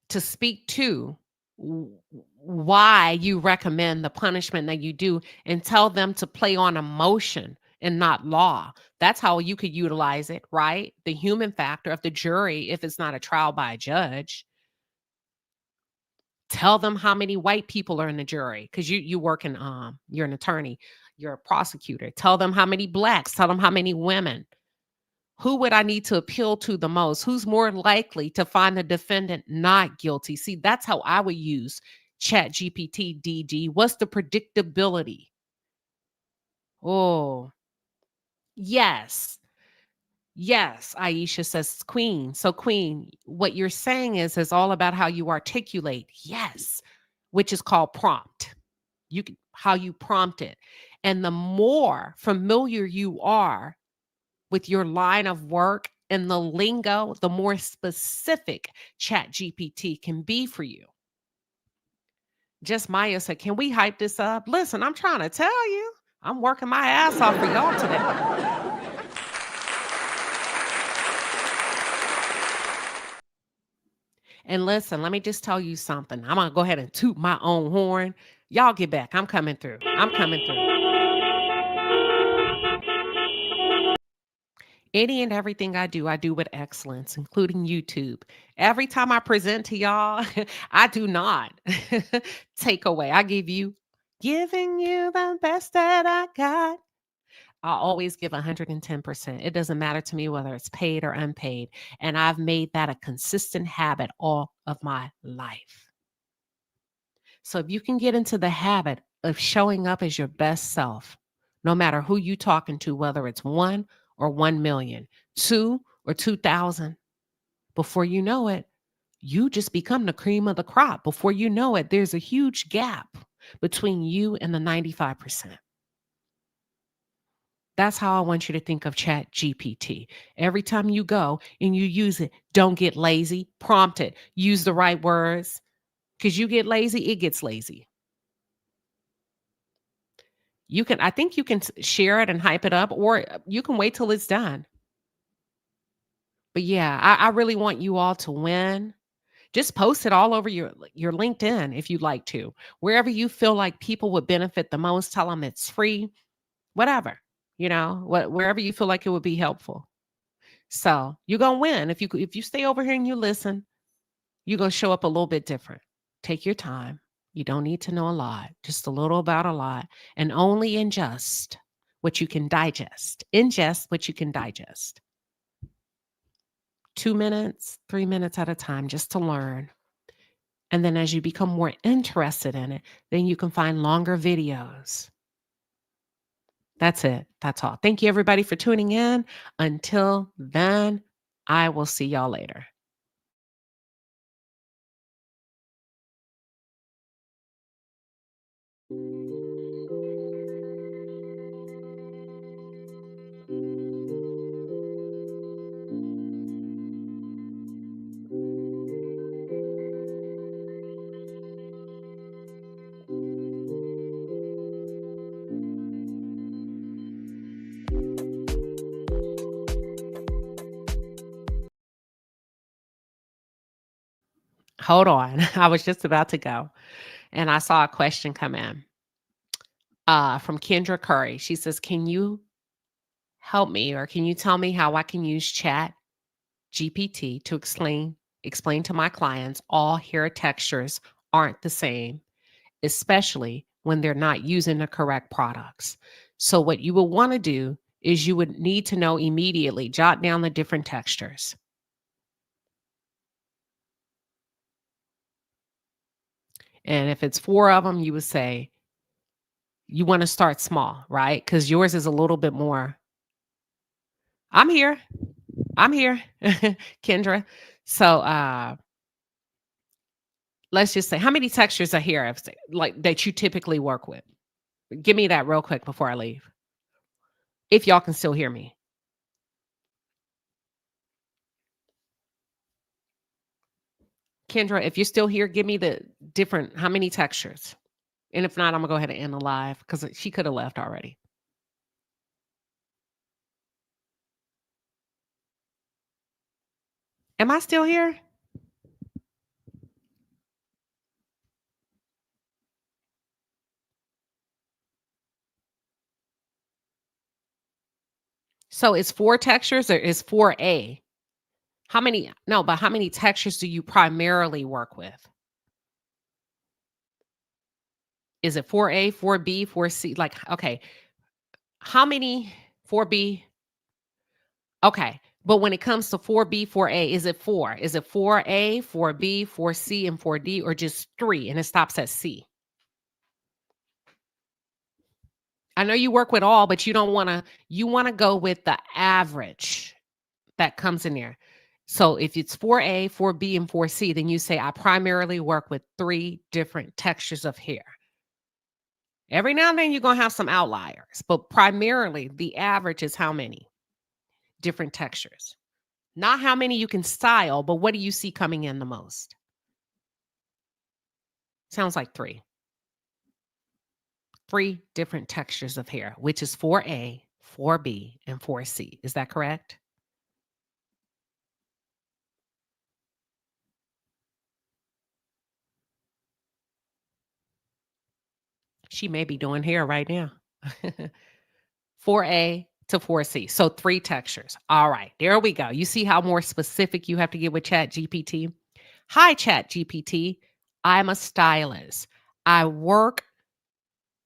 to speak to why you recommend the punishment that you do, and tell them to play on emotion and not law. That's how you could utilize it, right? The human factor of the jury, if it's not a trial by a judge. Tell them how many white people are in the jury, because you work in you're an attorney, you're a prosecutor. Tell them how many blacks, tell them how many women. Who would I need to appeal to the most? Who's more likely to find the defendant not guilty? See, that's how I would use Chat GPT, DD. What's the predictability? Oh, yes. Yes, Aisha says, Queen. So, Queen, what you're saying is all about how you articulate. Yes, which is called prompt. How you prompt it. And the more familiar you are with your line of work and the lingo, the more specific Chat GPT can be for you. Just Maya said, can we hype this up? Listen, I'm trying to tell you, I'm working my ass off for y'all today. And listen, let me just tell you something. I'm going to go ahead and toot my own horn. Y'all get back. I'm coming through. I'm coming through. Any and everything I do with excellence, including YouTube. Every time I present to y'all, I do not take away. I giving you the best that I got. I always give 110%. It doesn't matter to me whether it's paid or unpaid. And I've made that a consistent habit all of my life. So if you can get into the habit of showing up as your best self, no matter who you talking to, whether it's 1 or 1 million, 2 or 2,000, before you know it, you just become the cream of the crop. Before you know it, there's a huge gap between you and the 95%. That's how I want you to think of Chat GPT. Every time you go and you use it, don't get lazy, prompt it, use the right words, because you get lazy, it gets lazy. I think you can share it and hype it up, or you can wait till it's done. But yeah, I really want you all to win. Just post it all over your LinkedIn if you'd like to. Wherever you feel like people would benefit the most, tell them it's free, whatever, wherever you feel like it would be helpful. So you're going to win. If you stay over here and you listen, you're going to show up a little bit different. Take your time. You don't need to know a lot, just a little about a lot, and only ingest what you can digest. Ingest what you can digest. 2 minutes, 3 minutes at a time, just to learn. And then as you become more interested in it, then you can find longer videos. That's it. That's all. Thank you, everybody, for tuning in. Until then, I will see y'all later. Hold on. I was just about to go, and I saw a question come in from Kendra Curry. She says, can you help me, or can you tell me how I can use chat GPT to explain to my clients all hair textures aren't the same, especially when they're not using the correct products. So what you will want to do is you would need to know immediately, jot down the different textures. And if it's 4 of them, you would say you want to start small, right? Because yours is a little bit more. I'm here. I'm here, Kendra. So let's just say, how many textures are here like that you typically work with? Give me that real quick before I leave. If y'all can still hear me. Kendra, if you're still here, give me the different, how many textures? And if not, I'm gonna go ahead and end the live because she could have left already. Am I still here? So it's 4 textures or is 4A? How many? No, but how many textures do you primarily work with? Is it 4A, 4B, 4C? Like, okay, how many 4B? Okay. But when it comes to 4B, 4A, is it 4? Is it 4A, 4B, 4C, and 4D, or just 3 and it stops at C? I know you work with all, but you don't want to, you want to go with the average that comes in there. So if it's 4A, 4B, and 4C, then you say, I primarily work with 3 different textures of hair. Every now and then you're going to have some outliers, but primarily the average is how many different textures? Not how many you can style, but what do you see coming in the most? Sounds like 3. 3 different textures of hair, which is 4A, 4B, and 4C. Is that correct? She may be doing hair right now. 4A to 4C. So 3 textures. All right, there we go. You see how more specific you have to get with Chat GPT? Hi, Chat GPT. I'm a stylist. I work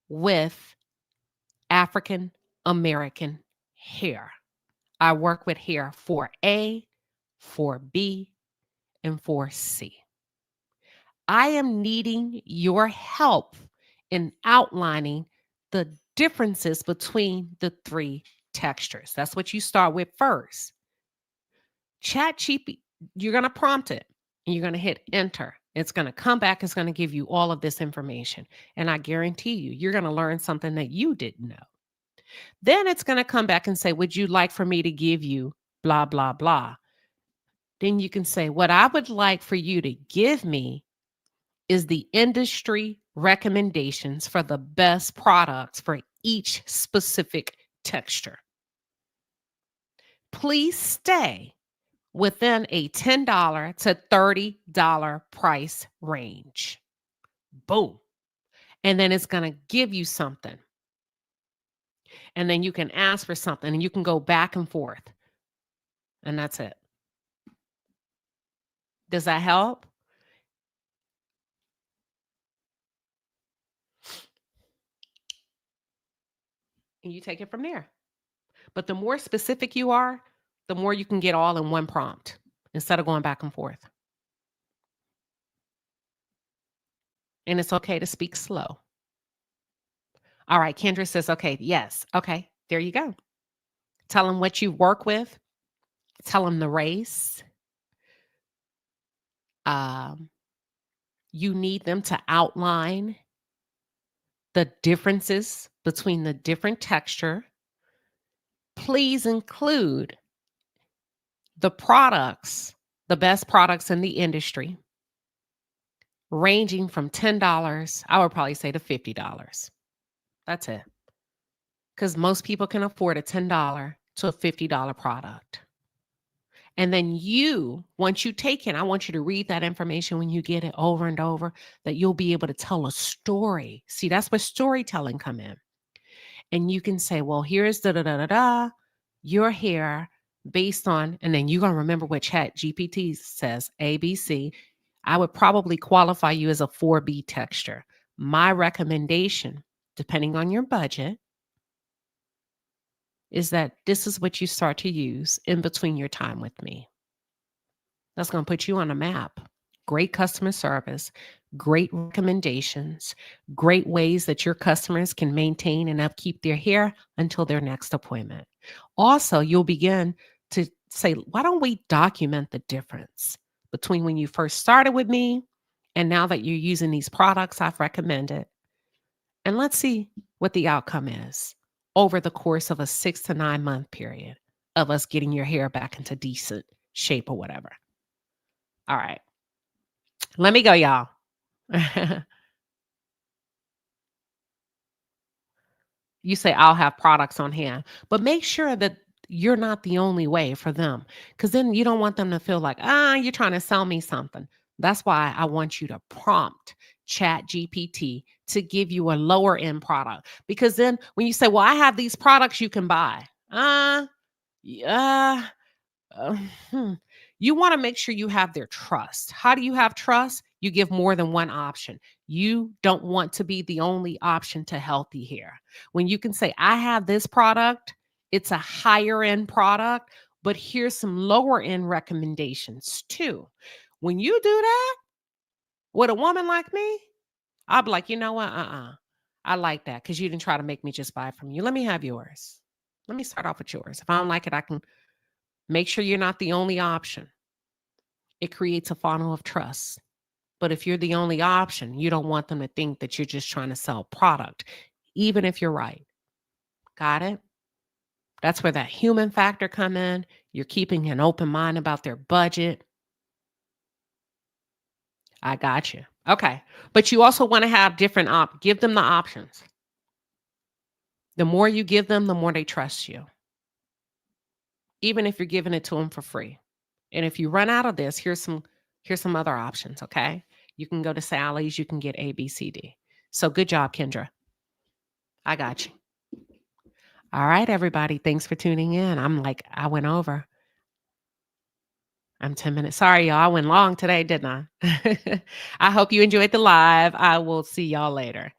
with African American hair. I work with hair 4A, 4B, and 4C. I am needing your help in outlining the differences between the 3 textures. That's what you start with first. Chat GPT, you're going to prompt it and you're going to hit enter. It's going to come back. It's going to give you all of this information. And I guarantee you, you're going to learn something that you didn't know. Then it's going to come back and say, would you like for me to give you blah, blah, blah? Then you can say, what I would like for you to give me is the industry recommendations for the best products for each specific texture. Please stay within a $10 to $30 price range. Boom. And then it's going to give you something. And then you can ask for something and you can go back and forth. And that's it. Does that help? And you take it from there. But the more specific you are, the more you can get all in one prompt instead of going back and forth. And it's okay to speak slow. All right, Kendra says, okay, yes. Okay, there you go. Tell them what you work with. Tell them the race. You need them to outline the differences between the different texture. Please include the products, the best products in the industry, ranging from $10, I would probably say to $50. That's it. Because most people can afford a $10 to a $50 product. And then you, once you take it, I want you to read that information when you get it over and over, that you'll be able to tell a story. See, that's where storytelling come in. And you can say, well, here's da da da da da, your hair based on, and then you're going to remember what Chat GPT says, ABC. I would probably qualify you as a 4B texture. My recommendation, depending on your budget, is that this is what you start to use in between your time with me. That's going to put you on a map. Great customer service, great recommendations, great ways that your customers can maintain and upkeep their hair until their next appointment. Also, you'll begin to say, why don't we document the difference between when you first started with me and now that you're using these products I've recommended? And let's see what the outcome is over the course of a 6 to 9 month period of us getting your hair back into decent shape or whatever. All right. Let me go, y'all. You say, I'll have products on hand, but make sure that you're not the only way for them. Because then you don't want them to feel like, you're trying to sell me something. That's why I want you to prompt Chat GPT to give you a lower end product. Because then when you say, well, I have these products you can buy. Yeah. Uh, hmm. You want to make sure you have their trust. How do you have trust? You give more than one option. You don't want to be the only option to healthy hair. When you can say, I have this product, it's a higher end product, but here's some lower end recommendations too. When you do that with a woman like me, I'll be like, you know what? I like that because you didn't try to make me just buy from you. Let me have yours. Let me start off with yours. If I don't like it, I can make sure you're not the only option. It creates a funnel of trust. But if you're the only option, you don't want them to think that you're just trying to sell product, even if you're right. Got it? That's where that human factor come in. You're keeping an open mind about their budget. I got you. Okay. But you also want to have different give them the options. The more you give them, the more they trust you. Even if you're giving it to them for free. And if you run out of this, here's some other options, okay? You can go to Sally's, you can get A, B, C, D. So good job, Kendra. I got you. All right, everybody. Thanks for tuning in. I went over. I'm 10 minutes. Sorry, y'all. I went long today, didn't I? I hope you enjoyed the live. I will see y'all later.